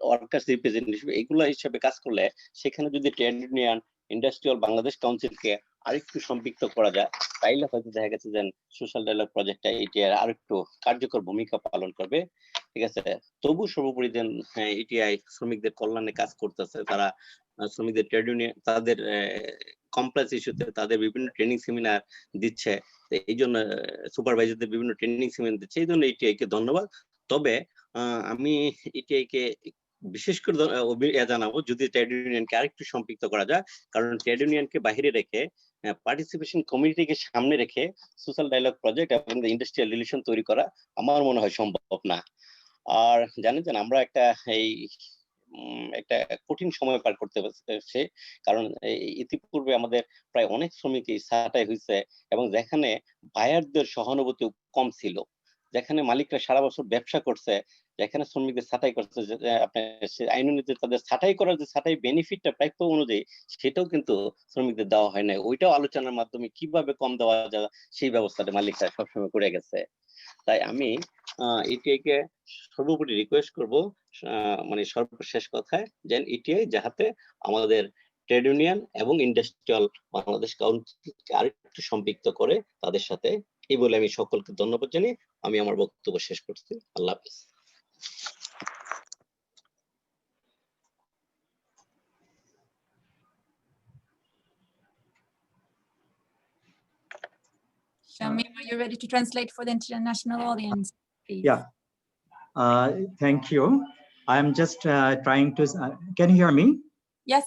ওয়ার্কার্স রিপ্রেজেন্টেটিভ এগুলো হিসেবে কাজ করলে, সেখানে যদি ট্রেড ইউনিয়ন, ইন্ডাস্ট্রিয়াল বাংলাদেশ কাউন্সিলকে আরেকটু সম্পৃক্ত করা যায়, তাইলে হয়তো দেখা গেছে যে সোশ্যাল ডায়ালগ প্রজেক্টটা ইটিআই আরেকটু কার্যকর ভূমিকা পালন করবে। ঠিক আছে, তবু সর্বোপরি যে ইটিআই শ্রমিকদের কল্যাণে কাজ করতেছে, তারা শ্রমিকদের ট্রেড ইউনিয়ন, তাদের কমপ্লেক্স ইস্যুতে তাদের বিভিন্ন ট্রেনিং সেমিনার দিচ্ছে, এই জন্য সুপারভাইজারদের বিভিন্ন ট্রেনিং সেমিনার দিচ্ছে, এই জন্য ইটিআই কে ধন্যবাদ। তবে আমি ইটিআই কে বিশেষ করে জানাবো যদি ট্রেড ইউনিয়নকে আরেকটু সম্পৃক্ত করা যায়, কারণ ট্রেড ইউনিয়নকে বাইরে রেখে পার্টিসিপেশন কমিটিকে সামনে রেখে সোশ্যাল ডায়ালগ প্রজেক্ট এবং ইন্ডাস্ট্রিয়াল রিলেশন তৈরি করা আমার মনে হয় সম্ভব না। আর জানেন আমরা একটা কঠিন সময় পার করতে পারছে, কারণ ইতিপূর্বে আমাদের প্রায় অনেক শ্রমিকই ছাঁটাই হয়েছে, এবং যেখানে বায়ারদের সহানুভূতি কম ছিল, যেখানে মালিকরা সারা বছর ব্যবসা করছে, যেখানে শ্রমিকদের ছাঁটাই করছে, আপনার আইন অনুযায়ী তাদের ছাঁটাই করার যে ছাঁটাই বেনিফিটটা প্রাপ্য অনুযায়ী সেটাও কিন্তু শ্রমিকদের দেওয়া হয় না। ওইটাও আলোচনার মাধ্যমে কিভাবে কম দেওয়া যায় সেই ব্যবস্থাটা মালিকরা সবসময় করে গেছে। তাই আমি ইটিআই কে সর্বোপরি রিকোয়েস্ট করব, মানে সর্বশেষ কথায়, যেন ইটিআই যাহাতে আমাদের ট্রেড ইউনিয়ন এবং ইন্ডাস্ট্রিয়াল বাংলাদেশ কাউন্সিলকে আরেকটু সম্পৃক্ত করে তাদের সাথে, এই বলে আমি সকলকে ধন্যবাদ জানিয়ে আমি আমার বক্তব্য শেষ করছি। আল্লাহ হাফেজ। Shamim, are you ready to translate for the international audience, please? Yeah. Thank you. I'm just trying to. Can you hear me? Yes.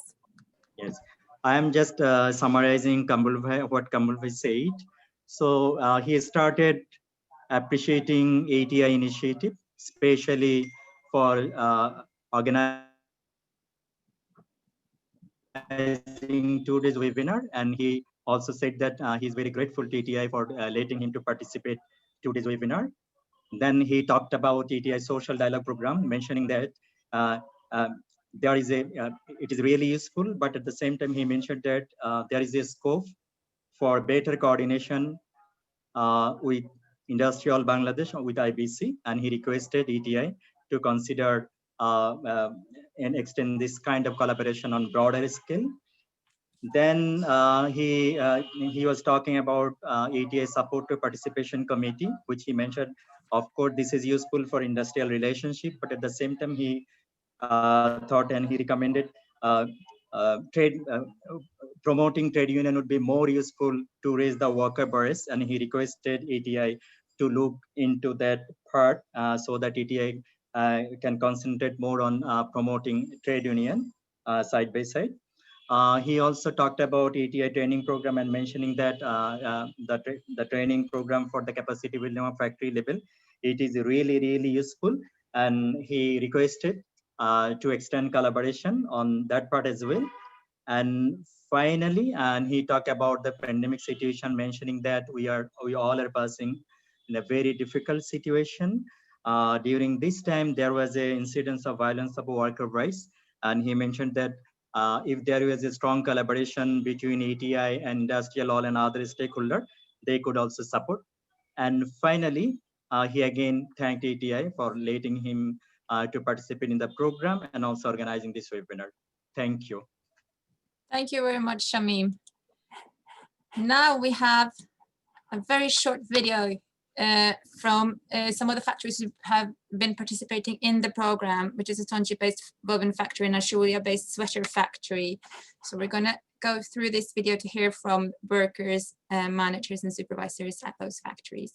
Yes. I am just summarizing what Kamrul said. So he started appreciating ATI initiative, especially for organizing today's webinar, and he also said that he's very grateful to ATI for letting him to participate today's webinar. Then he talked about ATI social dialogue program, mentioning that there is it is really useful, but at the same time he mentioned that there is a scope for better coordination with Industrial Bangladesh, with IBC, and he requested ETI to consider and extend this kind of collaboration on broader scale. Then he was talking about ETI support to participation committee, which he mentioned. Of course, this is useful for industrial relationship, but at the same time, he thought and he recommended promoting trade union would be more useful to raise the worker base, and he requested ETI to look into that part so that ETI can concentrate more on promoting trade union side by side. He also talked about ETI training program and mentioning that the training program for the capacity building of factory level, it is really, really useful. And he requested to extend collaboration on that part as well. And finally, and he talked about the pandemic situation, mentioning that we all are passing in a very difficult situation. During this time, there was an incidence of violence of worker rights. And he mentioned that if there was a strong collaboration between ETI and industrial law and other stakeholders, they could also support. And finally, he again thanked ETI for letting him to participate in the program and also organizing this webinar. Thank you. Thank you very much, Shamim. Now we have a very short video from some of the factories who have been participating in the program, which is a Tonji-based woven factory and a Shulia-based sweater factory. So we're going to go through this video to hear from workers, managers, and supervisors at those factories.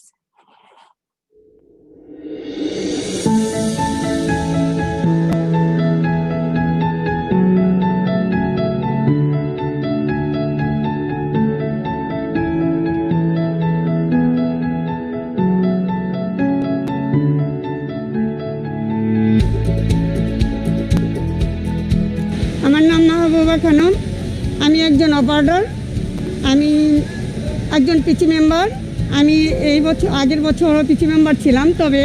আমার নাম মাহবুবা খানম, আমি একজন operator, আমি একজন পিসি member. আমি এই বছর আগের বছর পিসি মেম্বার ছিলাম, তবে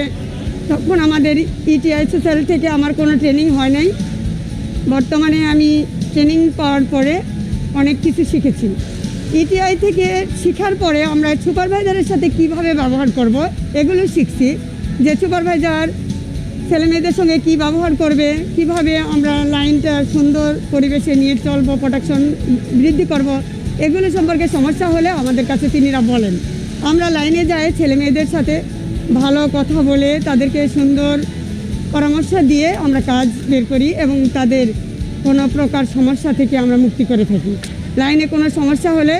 তখন আমাদের ইটিআই সোশ্যাল থেকে আমার কোনো ট্রেনিং হয় নাই। বর্তমানে আমি ট্রেনিং পাওয়ার পরে অনেক কিছু শিখেছি। ইটিআই থেকে শেখার পরে আমরা সুপারভাইজারের সাথে কিভাবে ব্যবহার করব এগুলো শিখছি, যে সুপারভাইজার ছেলেমেয়েদের সঙ্গে কী ব্যবহার করবে, কিভাবে আমরা লাইনটা সুন্দর পরিবেশে নিয়ে চলবো, প্রোডাকশন বৃদ্ধি করব, এগুলো সম্পর্কে সমস্যা হলে আমাদের কাছে তিনিরা বলেন। আমরা লাইনে যাই ছেলেমেয়েদের সাথে ভালো কথা বলে তাদেরকে সুন্দর পরামর্শ দিয়ে আমরা কাজ বের করি এবং তাদের কোনো প্রকার সমস্যা থেকে আমরা মুক্তি করে থাকি। লাইনে কোনো সমস্যা হলে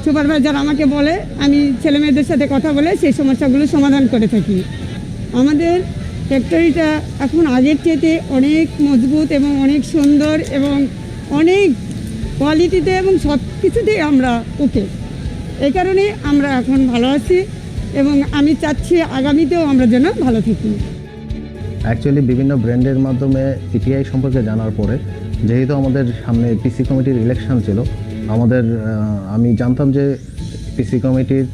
সুপারভাইজার আমাকে বলে, আমি ছেলেমেয়েদের সাথে কথা বলে সেই সমস্যাগুলো সমাধান করে থাকি। আমাদের ফ্যাক্টরিটা এখন আগের চেয়ে অনেক মজবুত এবং অনেক সুন্দর এবং অনেক কোয়ালিটিতে এবং সব কিছুতেই আমরা ওকে। এই কারণে আমরা এখন ভালো আছি এবং আমি চাচ্ছি আগামীতেও আমরা যেন ভালো থাকি। অ্যাকচুয়ালি বিভিন্ন ব্র্যান্ডের মাধ্যমে ইটিআই সম্পর্কে জানার পরে, যেহেতু আমাদের সামনে পিসি কমিটির ইলেকশন ছিল, আমি জানতাম যে পিসি কমিটির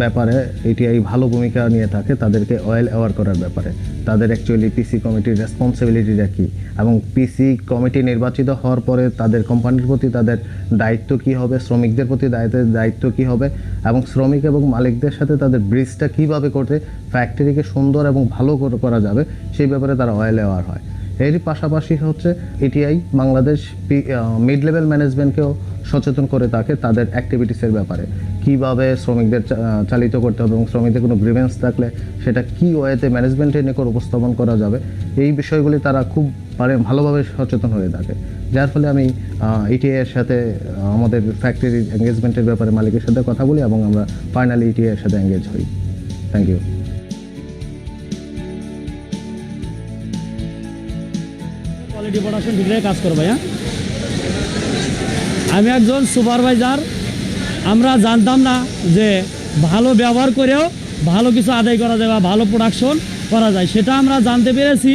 ব্যাপারে ইটিআই ভালো ভূমিকা নিয়ে থাকে, তাদেরকে ওয়েল অ্যাওয়ার করার ব্যাপারে। তাদের অ্যাকচুয়ালি পিসি কমিটির রেসপন্সিবিলিটিটা কী এবং পিসি কমিটি নির্বাচিত হওয়ার পরে তাদের কোম্পানির প্রতি তাদের দায়িত্ব কী হবে, শ্রমিকদের প্রতি দায়িত্ব কী হবে এবং শ্রমিক এবং মালিকদের সাথে তাদের ব্রিজটা কীভাবে করতে ফ্যাক্টরিকে সুন্দর এবং ভালো করা যাবে সেই ব্যাপারে তারা ওয়েল অ্যাওয়ার হয়। এরই পাশাপাশি হচ্ছে ইটিআই বাংলাদেশ মিড লেভেল ম্যানেজমেন্টকেও সচেতন করে থাকে তাদের অ্যাক্টিভিটিসের ব্যাপারে, কিভাবে শ্রমিকদের চালিত করতে হবে এবং শ্রমিকদের কোনো গ্রিভেন্স থাকলে সেটা কী ওয়েতে ম্যানেজমেন্টের নিকট উপস্থাপন করা যাবে, এই বিষয়গুলি তারা খুব ভালোভাবে সচেতন হয়ে থাকে। যার ফলে আমি ইটিআই এর সাথে আমাদের ফ্যাক্টরির এঙ্গেজমেন্টের ব্যাপারে মালিকের সাথে কথা বলি এবং আমরা ফাইনালি ইটিআই এর সাথে এঙ্গেজ হই। Thank you. কোয়ালিটি প্রোডাকশন ডিগ্রিতে কাজ করবো। আমি একজন সুপারভাইজার। আমরা জানতাম না যে ভালো ব্যবহার করেও ভালো কিছু আদায় করা যায় বা ভালো প্রোডাকশন করা যায়, সেটা আমরা জানতে পেরেছি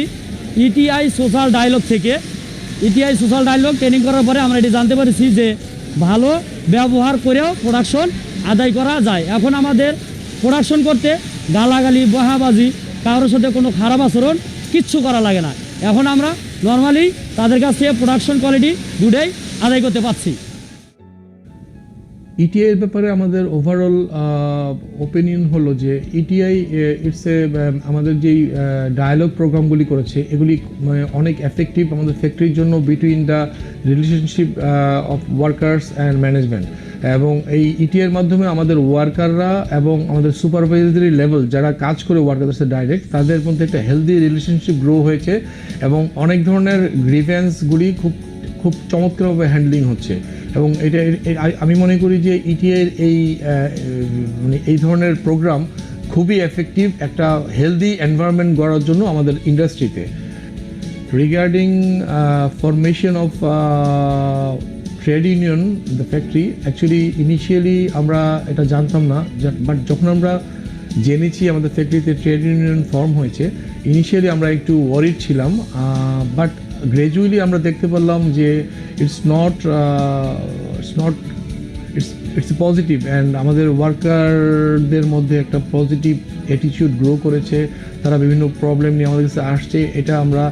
ইটিআই সোশ্যাল ডায়ালগ থেকে। ইটিআই সোশ্যাল ডায়ালগ ট্রেনিং করার পরে আমরা এটি জানতে পেরেছি যে ভালো ব্যবহার করেও প্রোডাকশন আদায় করা যায়। এখন আমাদের প্রোডাকশন করতে গালাগালি, বহাবাজি, কারোর সাথে কোনো খারাপ আচরণ কিচ্ছু করা লাগে না। এখন আমরা নর্মালি তাদের কাছ থেকে প্রোডাকশন কোয়ালিটি দুটোই আদায় করতে পারছি। ইটিআই এর ব্যাপারে আমাদের ওভারঅল ওপিনিয়ন হলো যে ইটিআই ইটস এ আমাদের যেই ডায়ালগ প্রোগ্রামগুলি করেছে এগুলি অনেক এফেক্টিভ আমাদের ফ্যাক্টরির জন্য, between the relationship of workers and management. এবং এই ইটিআই এর মাধ্যমে আমাদের ওয়ার্কাররা এবং আমাদের সুপারভাইজারি লেভেল যারা কাজ করে ওয়ার্কারদের সাথে ডাইরেক্ট, তাদের মধ্যে একটা হেলদি রিলেশনশিপ গ্রো হয়েছে এবং অনেক ধরনের গ্রিভেন্সগুলি খুব চমৎকারভাবে হ্যান্ডলিং হচ্ছে। এবং এটা আমি মনে করি যে ইটিআই এর এই ধরনের প্রোগ্রাম খুবই এফেক্টিভ একটা হেলদি এনভায়রনমেন্ট গড়ার জন্য আমাদের ইন্ডাস্ট্রিতে। Regarding formation of trade union the factory, actually initially আমরা এটা জানতাম না, বাট যখন আমরা জেনেছি আমাদের ফ্যাক্টরিতে ট্রেড ইউনিয়ন ফর্ম হয়েছে, ইনিশিয়ালি আমরা একটু ওয়ারিড ছিলাম, বাট গ্র্যাজুয়ালি আমরা দেখতে পারলাম যে ইটস পজিটিভ, অ্যান্ড আমাদের ওয়ার্কারদের মধ্যে একটা পজিটিভ অ্যাটিটিউড গ্রো করেছে। তারা বিভিন্ন প্রবলেম নিয়ে আমাদের কাছে আসছে। এটা আমরা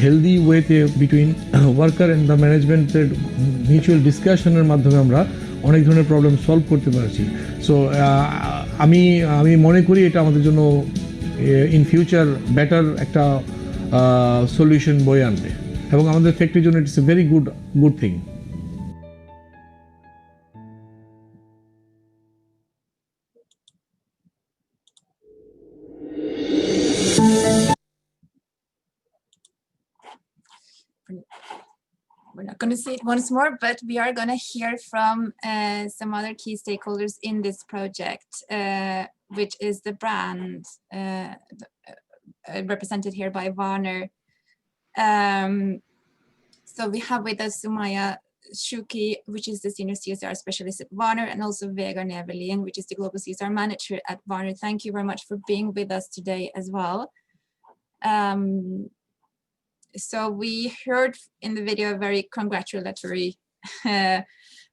হেলদি ওয়েতে বিটুইন ওয়ার্কার অ্যান্ড দ্য ম্যানেজমেন্টের মিউচুয়াল ডিসকাশনের মাধ্যমে আমরা অনেক ধরনের প্রবলেম সলভ করতে পারছি। সো আমি মনে করি এটা আমাদের জন্য ইন ফিউচার বেটার একটা সলিউশন বয়ে আনবে, এবং আমাদের ফ্যাক্টরির জন্য it's a very good thing. We're not going to say it once more, but we are going to hear from some other key stakeholders in this project, which is the brand represented here by Warner. So we have with us Sumaya Shuki, which is the Senior CSR Specialist at Warner, and also Vegard Neverlien, which is the Global CSR Manager at Warner. Thank you very much for being with us today as well. So we heard in the video very congratulatory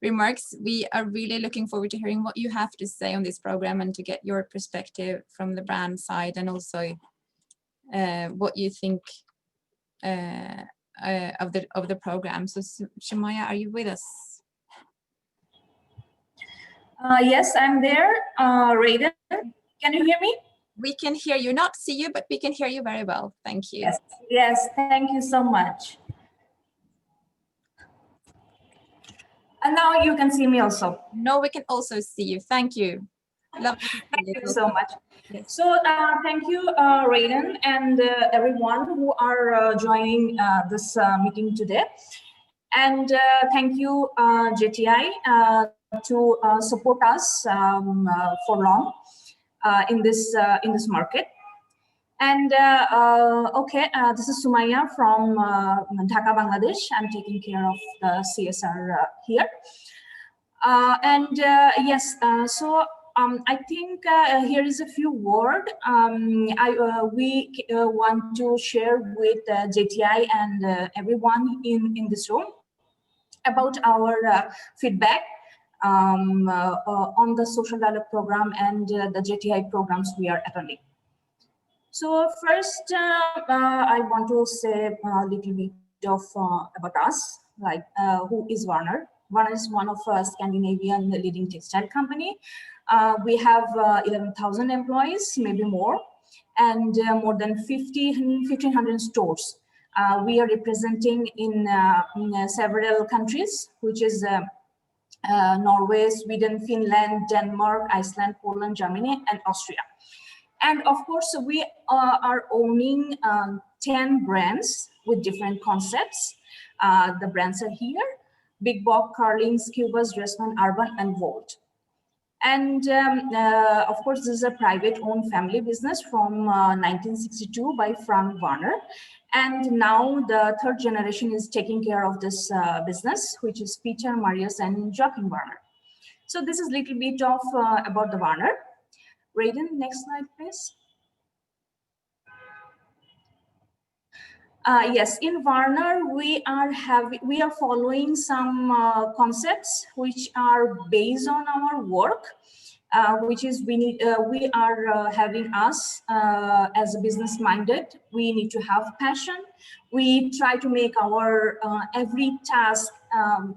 remarks. We are really looking forward to hearing what you have to say on this program and to get your perspective from the brand side, and also what you think of the program. So Sumaya, are you with us? Yes, I'm there. Raiden, can you hear me? We can hear you, not see you, but we can hear you very well. Thank you. Yes, thank you so much. And now you can see me also. No, we can also see you. Thank you. Lovely to see Thank you you so much. Yes. So thank you, Raiden, and everyone who are joining this meeting today. And thank you, JTI, to support us for long in this market. And okay, this is Sumaya from Dhaka, Bangladesh. I'm taking care of the CSR here. Yes, so I think here is a few words we want to share with JTI and everyone in this room about our feedback on the social dialogue program and the JTI programs we are attending. So first, I want to say a little bit of about us, like who is Warner. Warner is one of Scandinavian leading textile company. We have 11,000 employees, maybe more, and more than 1,500 stores. We are representing in several countries, which is Norway, Sweden, Finland, Denmark, Iceland, Poland, Germany, and Austria. And of course, we are owning 10 brands with different concepts. The brands are here: Big Box, Carling, Cubas, Dressman, Urban, and Volt. And of course, this is a private-owned family business from 1962 by Frank Warner. And now the third generation is taking care of this business, which is Peter, Marius, and Joachim Warner. So this is a little bit of about the Warner. Raiden, next slide, please. Yes, in Warner, we are following some concepts which are based on our work, which is we are having us as a business minded. We need to have passion. We try to make our every task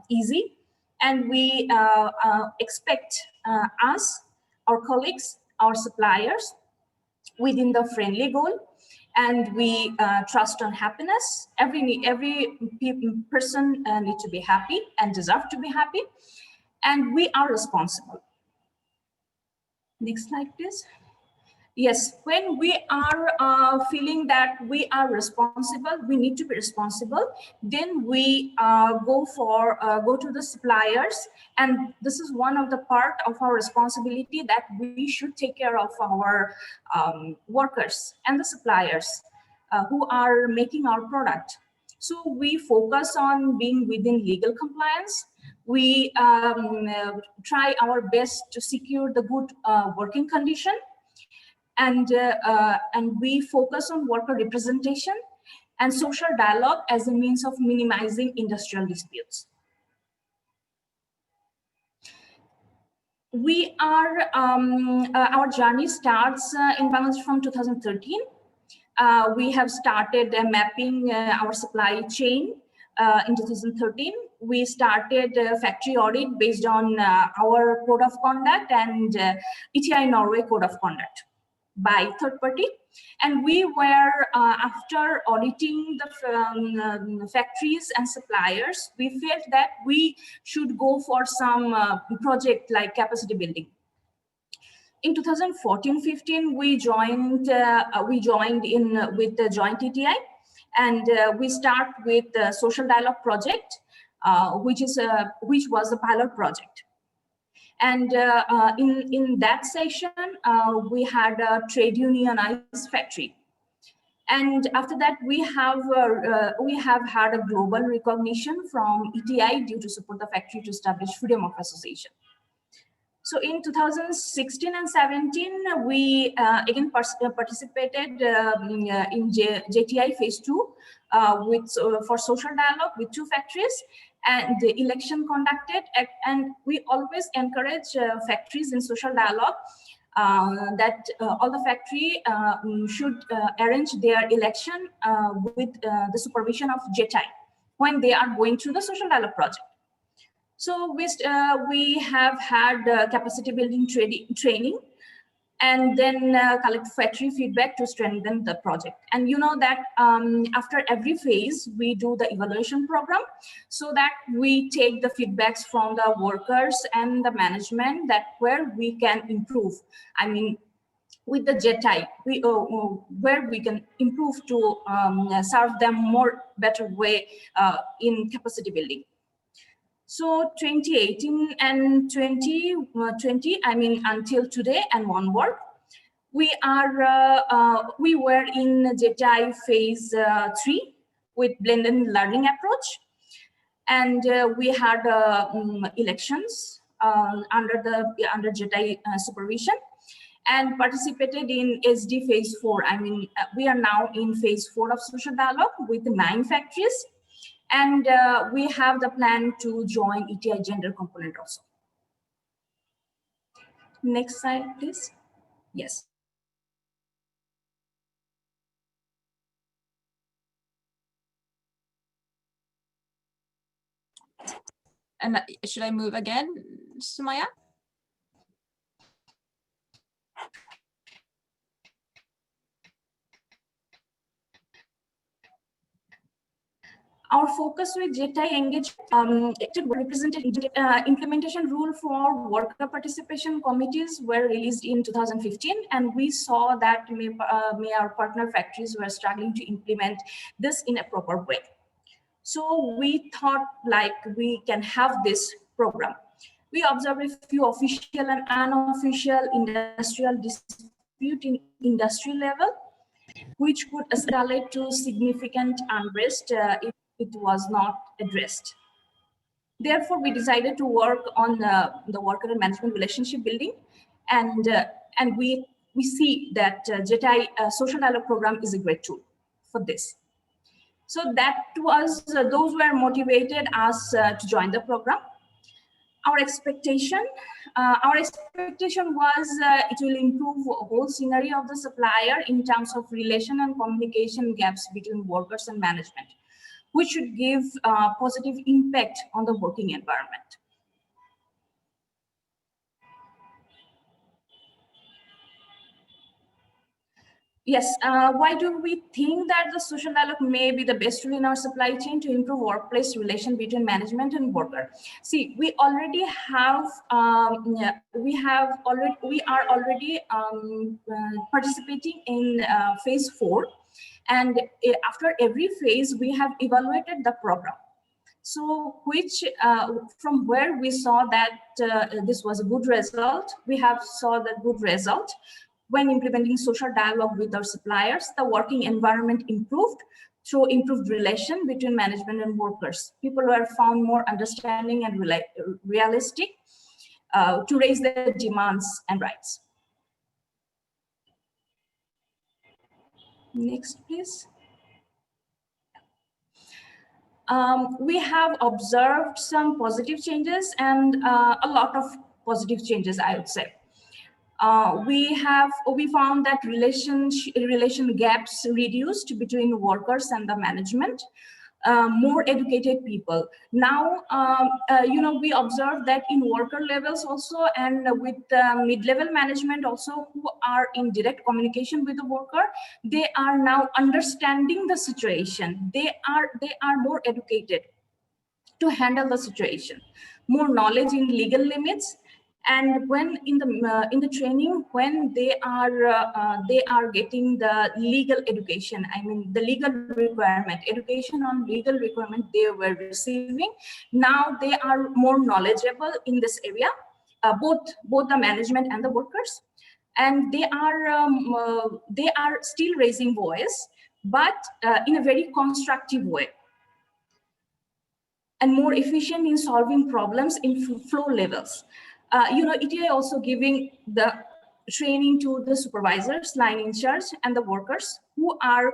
easy, and we expect us, our colleagues, our suppliers within the friendly goal, and we trust on happiness. Every person needs to be happy and deserve to be happy, and we are responsible. Next slide, please. Yes, when we are feeling that we are responsible, we need to be responsible, then we go to the suppliers, and this is one of the part of our responsibility, that we should take care of our workers and the suppliers who are making our product. So we focus on being within legal compliance. We try our best to secure the good working condition. And we focus on worker representation and social dialogue as a means of minimizing industrial disputes. We are, our journey starts in Bangladesh from 2013. We have started mapping our supply chain in 2013. We started factory audit based on our code of conduct and ETI Norway code of conduct by third party. And we were, after auditing the factories and suppliers, we felt that we should go for some project like capacity building. In 2014-15, we joined in with the joint ETI, and we start with the social dialogue project, which was a pilot project. And in that session, we had a trade unionized factory. And after that, we have had a global recognition from ETI due to support the factory to establish freedom of association. So in 2016 and 17, we again participated in JTI phase 2 for social dialogue with 2 factories, and the election conducted. And we always encourage factories in social dialogue that all the factory should arrange their election with the supervision of JTI when they are going through the social dialogue project. So we have had capacity building training, and then collect factory feedback to strengthen the project. And you know that after every phase, we do the evaluation program, so that we take the feedbacks from the workers and the management, that where we can improve. I mean, with the JTI, where we can improve to serve them more better way in capacity building. So 2018 and 2020, I mean, until today and onward, we were in JTI phase 3 with blended learning approach, and we had elections under JTI supervision, and participated in SD phase 4. I mean, we are now in phase 4 of social dialogue with 9 factories. And we have the plan to join ETI gender component also. Next slide, please. Yes. And should I move again, Sumaya? Our focus with JTI engaged represented implementation rule for worker participation committees were released in 2015, and we saw that our partner factories were struggling to implement this in a proper way. So we thought like we can have this program. We observed a few official and unofficial industrial dispute in industry level, which could escalate to significant unrest if it was not addressed. Therefore, we decided to work on the worker and management relationship building, and we see that JTI social dialogue program is a great tool for this. So that was those were motivated us to join the program. Our expectation was it will improve the whole scenario of the supplier in terms of relation and communication gaps between workers and management, which should give positive impact on the working environment. Yes, why do we think that the social dialogue may be the best tool in our supply chain to improve workplace relation between management and worker? See, we already have, we are already participating in phase 4, and after every phase we have evaluated the program. So which from where we saw that this was a good result, we have saw the good result. When implementing social dialogue with our suppliers, the working environment improved through improved relation between management and workers. People were found more understanding and realistic to raise their demands and rights. Next, please. We have observed some positive changes and a lot of positive changes, I would say. We found that relation gaps reduced between workers and the management. More educated people. Now, we observe that in worker levels also, and with mid-level management also, who are in direct communication with the worker, they are now understanding the situation. They are more educated to handle the situation, more knowledge in legal limits. And when in the training, when they are getting the legal education, I mean the legal requirement, education on legal requirement they were receiving, now they are more knowledgeable in this area, both the management and the workers, and they are still raising voice, but in a very constructive way, and more efficient in solving problems in flow levels. ETI also giving the training to the supervisors, line in charge, and the workers who are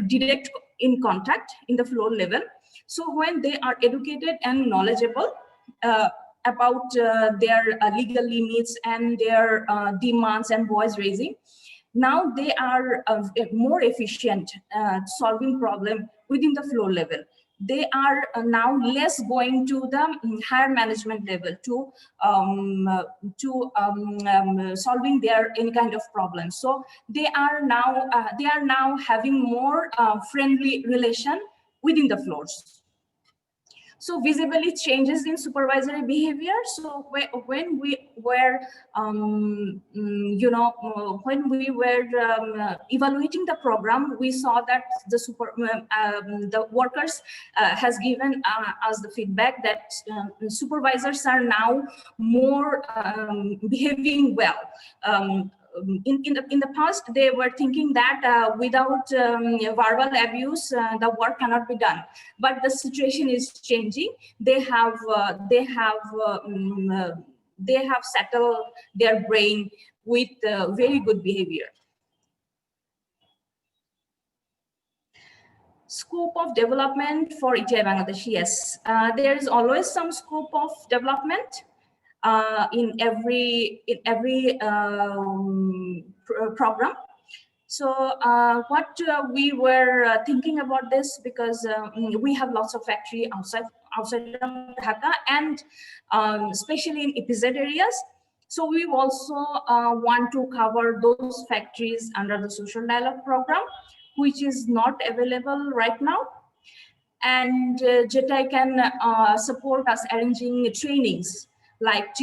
direct in contact in the floor level. So when they are educated and knowledgeable about their legal limits and their demands and voice raising, now they are more efficient solving problem within the floor level. They are now less going to the higher management level to solving their any kind of problem. So they are now having more friendly relation within the floors. So visibly changes in supervisory behavior. So when we were, when we were evaluating the program, we saw that the workers has given us the feedback that supervisors are now more behaving well. In the past, they were thinking that without verbal abuse, the work cannot be done. But the situation is changing. They have settled their brain with very good behavior. Scope of development for ETI Bangladesh. Yes, there is always some scope of development. In every program. So what we were thinking about this, because we have lots of factory outside of Dhaka, and especially in EPZ areas. So we also want to cover those factories under the social dialogue program, which is not available right now. And JETI can support us arranging trainings, like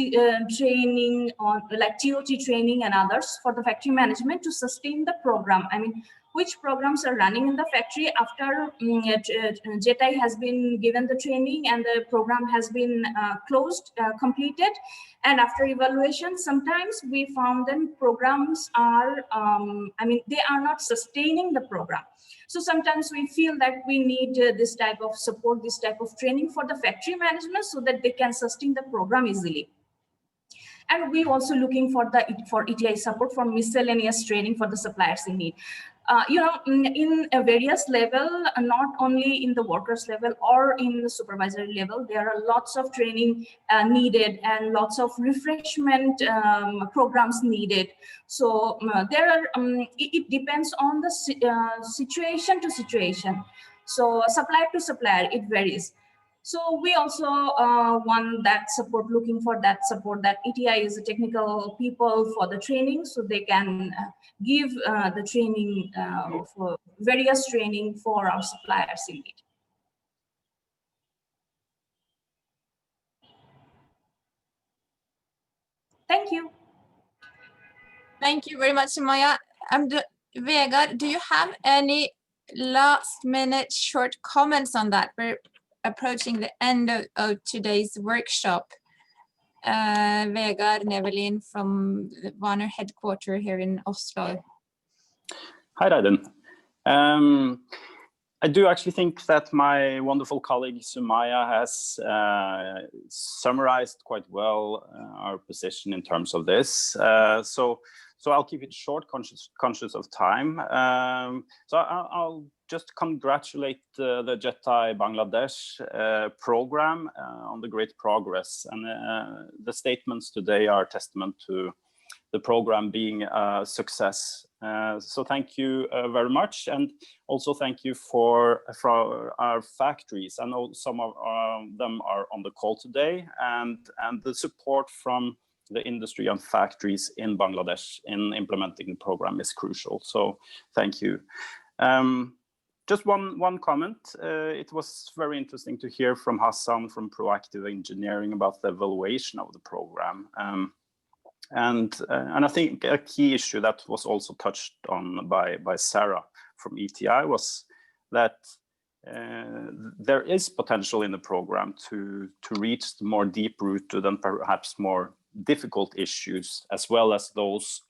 training on like TOT training and others for the factory management to sustain the program. I mean, which programs are running in the factory after JETI has been given the training and the program has been completed. And after evaluation, sometimes we found that programs are, they are not sustaining the program. So sometimes we feel that we need this type of support, this type of training for the factory management so that they can sustain the program easily. And we also looking for ETI support for miscellaneous training for the suppliers in need. In a various level, not only in the workers level or in the supervisory level, there are lots of training needed and lots of refreshment programs needed. So there are, it depends on the situation to situation. So supplier to supplier, it varies. So we also want that support, looking for that support, that ETI is the technical people for the training, so they can give the training for various training for our suppliers indeed. Thank you. Thank you very much, Maya. Vegard, do you have any last minute short comments on that? We're approaching the end of today's workshop. Vegard Nevelin from the Warner headquarters here in Oslo. Hi, Raiden. I do actually think that my wonderful colleague Sumaya has summarized quite well our position in terms of this. So I'll keep it short, conscious of time. So I'll just congratulate the JETI Bangladesh program on the great progress. And the statements today are a testament to the program being a success. So thank you very much. And also thank you for our factories. I know some of them are on the call today, and the support from the industry and factories in Bangladesh in implementing the program is crucial. So thank you. Just one comment. It was very interesting to hear from Hassan from Proactive Engineering about the evaluation of the program. And I think a key issue that was also touched on by Sarah from ETI was that there is potential in the program to reach the more deep-rooted and perhaps more difficult issues, as well as those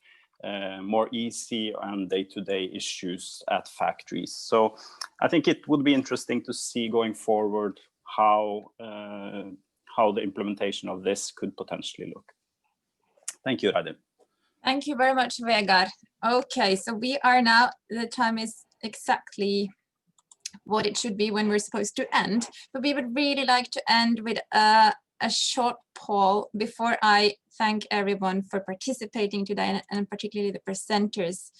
more easy and day-to-day issues at factories. So I think it would be interesting to see going forward how the implementation of this could potentially look. Thank you, Radim. Thank you very much, Vegard. Okay, so we are now, the time is exactly what it should be when we're supposed to end, but we would really like to end with a short poll before I thank everyone for participating today, and particularly the presenters.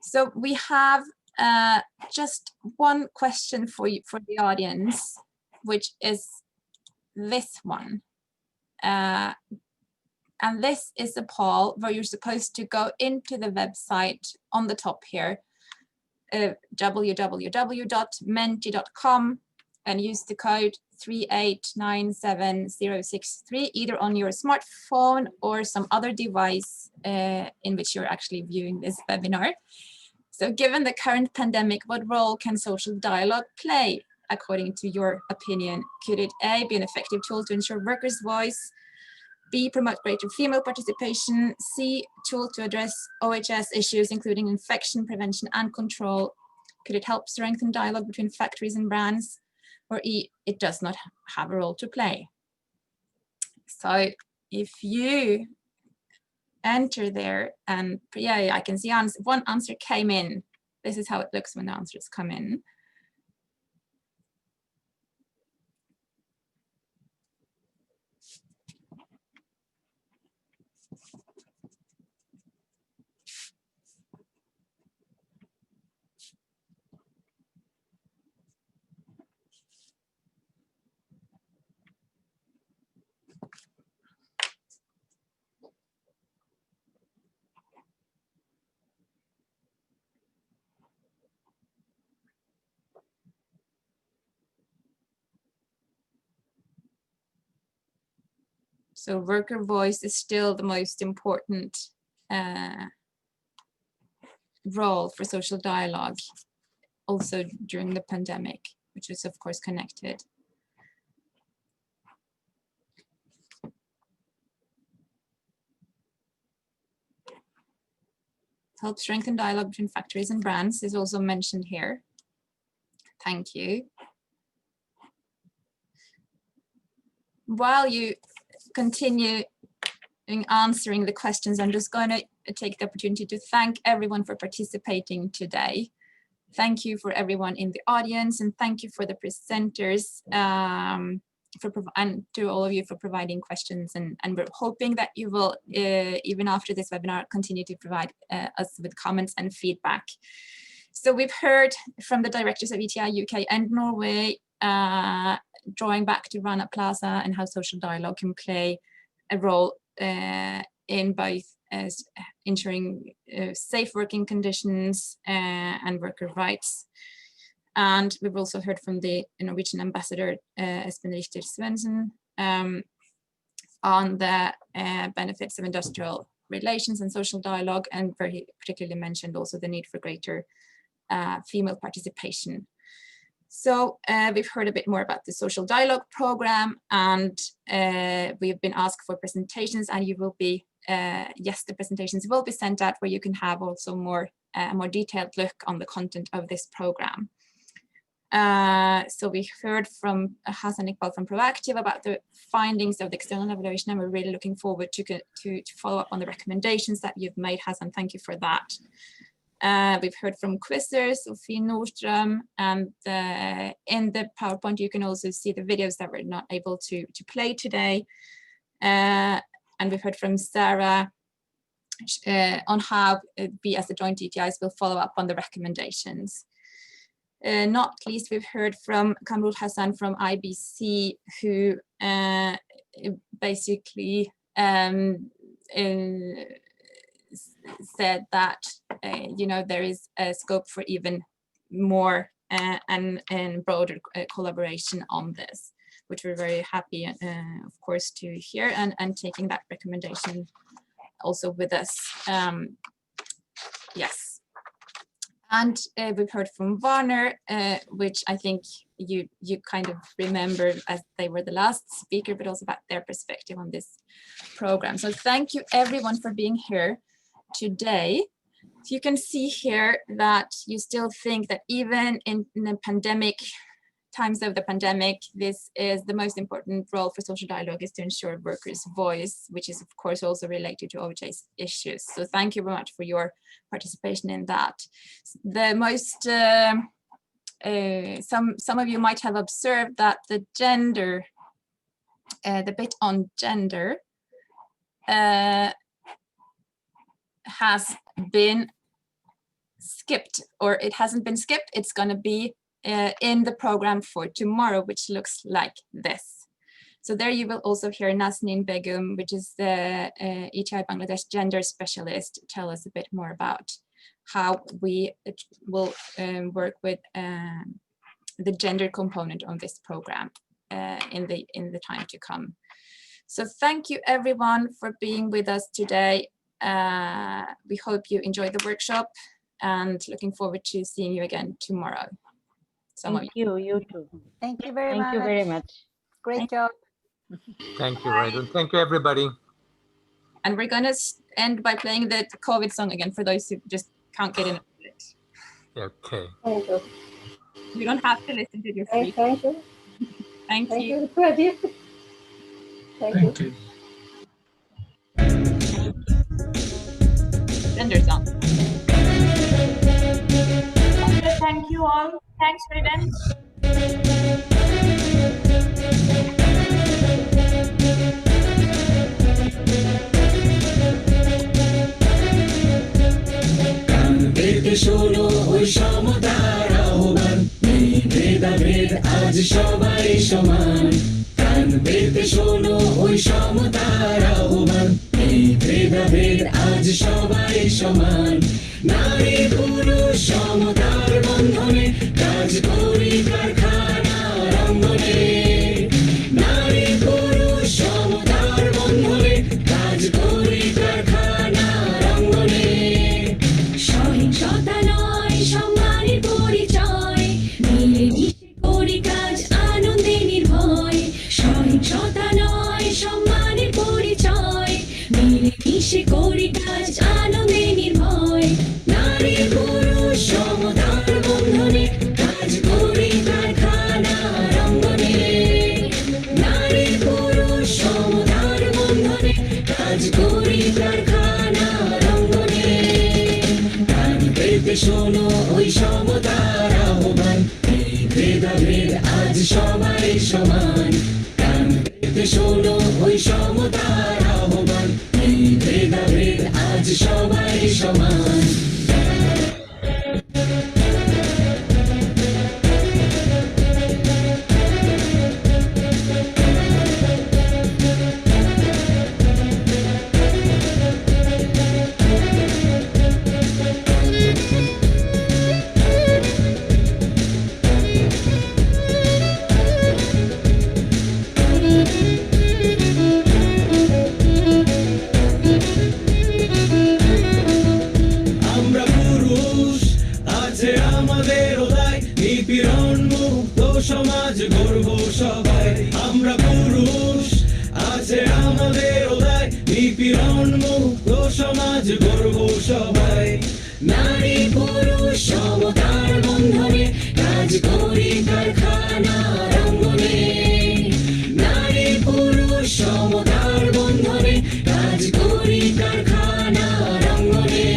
So we have just one question for you, for the audience, which is this one. And this is a poll where you're supposed to go into the website on the top here, www.menti.com, and use the code 3897063, either on your smartphone or some other device in which you're actually viewing this webinar. So given the current pandemic, what role can social dialogue play, according to your opinion? Could it A, be an effective tool to ensure workers' voice, B, promote greater female participation, C, tool to address OHS issues, including infection prevention and control? Could it help strengthen dialogue between factories and brands? Or E, it does not have a role to play? So if you enter there, and yeah, I can see one answer came in. This is how it looks when the answers come in. So worker voice is still the most important role for social dialogue, also during the pandemic, which is of course connected. Help strengthen dialogue between factories and brands is also mentioned here. Thank you. While you continue answering the questions, I'm just going to take the opportunity to thank everyone for participating today. Thank you for everyone in the audience, and thank you for the presenters, and to all of you for providing questions. And we're hoping that you will, even after this webinar, continue to provide us with comments and feedback. So we've heard from the directors of ETI UK and Norway drawing back to Rana Plaza and how social dialogue can play a role in both as ensuring safe working conditions and worker rights. And we've also heard from the Norwegian ambassador, Espen Richter Svensson, on the benefits of industrial relations and social dialogue, and where he particularly mentioned also the need for greater female participation. So we've heard a bit more about the social dialogue program, and we've been asked for presentations, and you will be, yes, the presentations will be sent out where you can have also more detailed look on the content of this program. So we heard from Hassan Iqbal from Proactive about the findings of the external evaluation, and we're really looking forward to follow up on the recommendations that you've made, Hassan. Thank you for that. We've heard from Quizzer, Sophie Nordström, and in the PowerPoint you can also see the videos that we're not able to play today. And we've heard from Sarah on how we as the joint ETIs will follow up on the recommendations. Not least, we've heard from Kamrul Hassan from IBC, who basically said that there is a scope for even more and broader collaboration on this, which we're very happy, of course, to hear, and taking that recommendation also with us. Yes. And we've heard from Warner, which I think you kind of remember as they were the last speaker, but also about their perspective on this program. So thank you everyone for being here today. So you can see here that you still think that even in the times of the pandemic, this is the most important role for social dialogue, is to ensure workers' voice, which is of course also related to OHA's issues. So thank you very much for your participation in that. The most, some of you might have observed that the gender, the bit on gender has been skipped, or it hasn't been skipped, it's gonna be in the program for tomorrow, which looks like this. So there you will also hear Nazneen Begum, which is the ETI Bangladesh gender specialist, tell us a bit more about how we will work with the gender component on this program in the time to come. So thank you everyone for being with us today. We hope you enjoyed the workshop, and looking forward to seeing you again tomorrow. Thank you, you too. Thank you very much. Thank you very much. Great job. Thank you, Raidun. Thank you, everybody. And we're gonna end by playing the COVID song again for those who just can't get in it. Okay. Thank you. You don't have to listen to your free. Thank you. Thank you. Thank you. Gender song. Thank you all. Thanks, Raiden. পেতে শোনো ওই সমতার আহ্বান, নেই ভেদাভেদ আজ সবাই সমান। কান পেতে শোনো ওই সমতার আহ্বান, নেই ভেদাভেদ আজ সবাই সমান। নারী পুরুষ সমতার বন্ধনে কাজ করি কারখানার অঙ্গনে। নারী পুরুষ সমতার বন্ধনে কাজ করি কারখানার অঙ্গনে। সহিংসতা নয় সম্মানের পরিচয়, মিলেমিশে করি কাজ আনন্দে নির্ভয়। সহিংসতা নয় সম্মানের পরিচয়, মিলেমিশে করি কাজ আনন্দে নির্ভয়। নারী পুরুষ সমতার বন্ধনে কাজ করি কারখানার অঙ্গনে। নারী পুরুষ সমতার বন্ধনে কাজ করি কারখানার অঙ্গনে। কান পেতে শোনো ওই সমতার আহ্বান, এই ভেদাভেদ আজ সবাই সমান। কান পেতে শোনো ওই সমতার আহ্বান, এই ভেদাভেদ আজ সবাই সমান। গর্ব সবাই আমরা পুরুষ আছে আমাদের দায় নিপীড়ন মুক্ত সমাজ গর্ব সবাই নারী পুরুষ সমতার বন্ধনে কাজ করি কারখানার অঙ্গনে নারী পুরুষ সমতার বন্ধনে কাজ করি কারখানার অঙ্গনে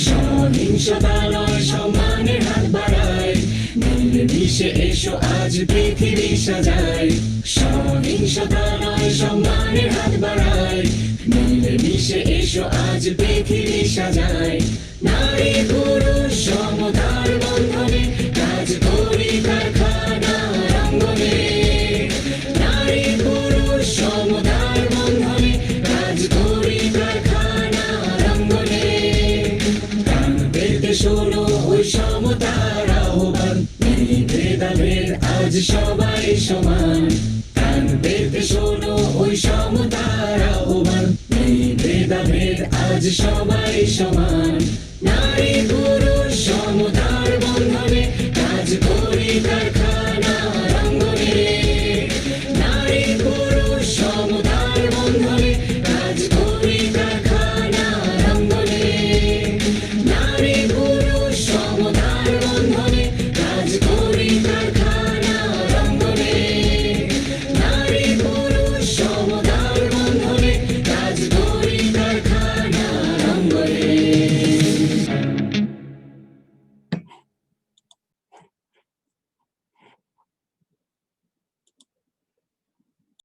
সহিংসতা নয় সম্মানের হাত বাড়ায় মিলেমিশে এসো আজ পৃথিবী সাজায় সহিংসতা নয় সম্মানের হাত বাড়ায় মিলেমিশে এসো আজ পৃথিবী সাজায় নারী পুরুষ সমতার বন্ধনে কাজ করি কারখানার অঙ্গনে নারী পুরুষ সমতার বন্ধনে কাজ করি কারখানার অঙ্গনে কান পেতে শোনো ওই সমতার আহ্বান নেই ভেদাভেদ আজ সবাই সমান কান পেতে শোনো ওই সমতার আহ্বান নেই ভেদাভেদ আজ সবাই সমান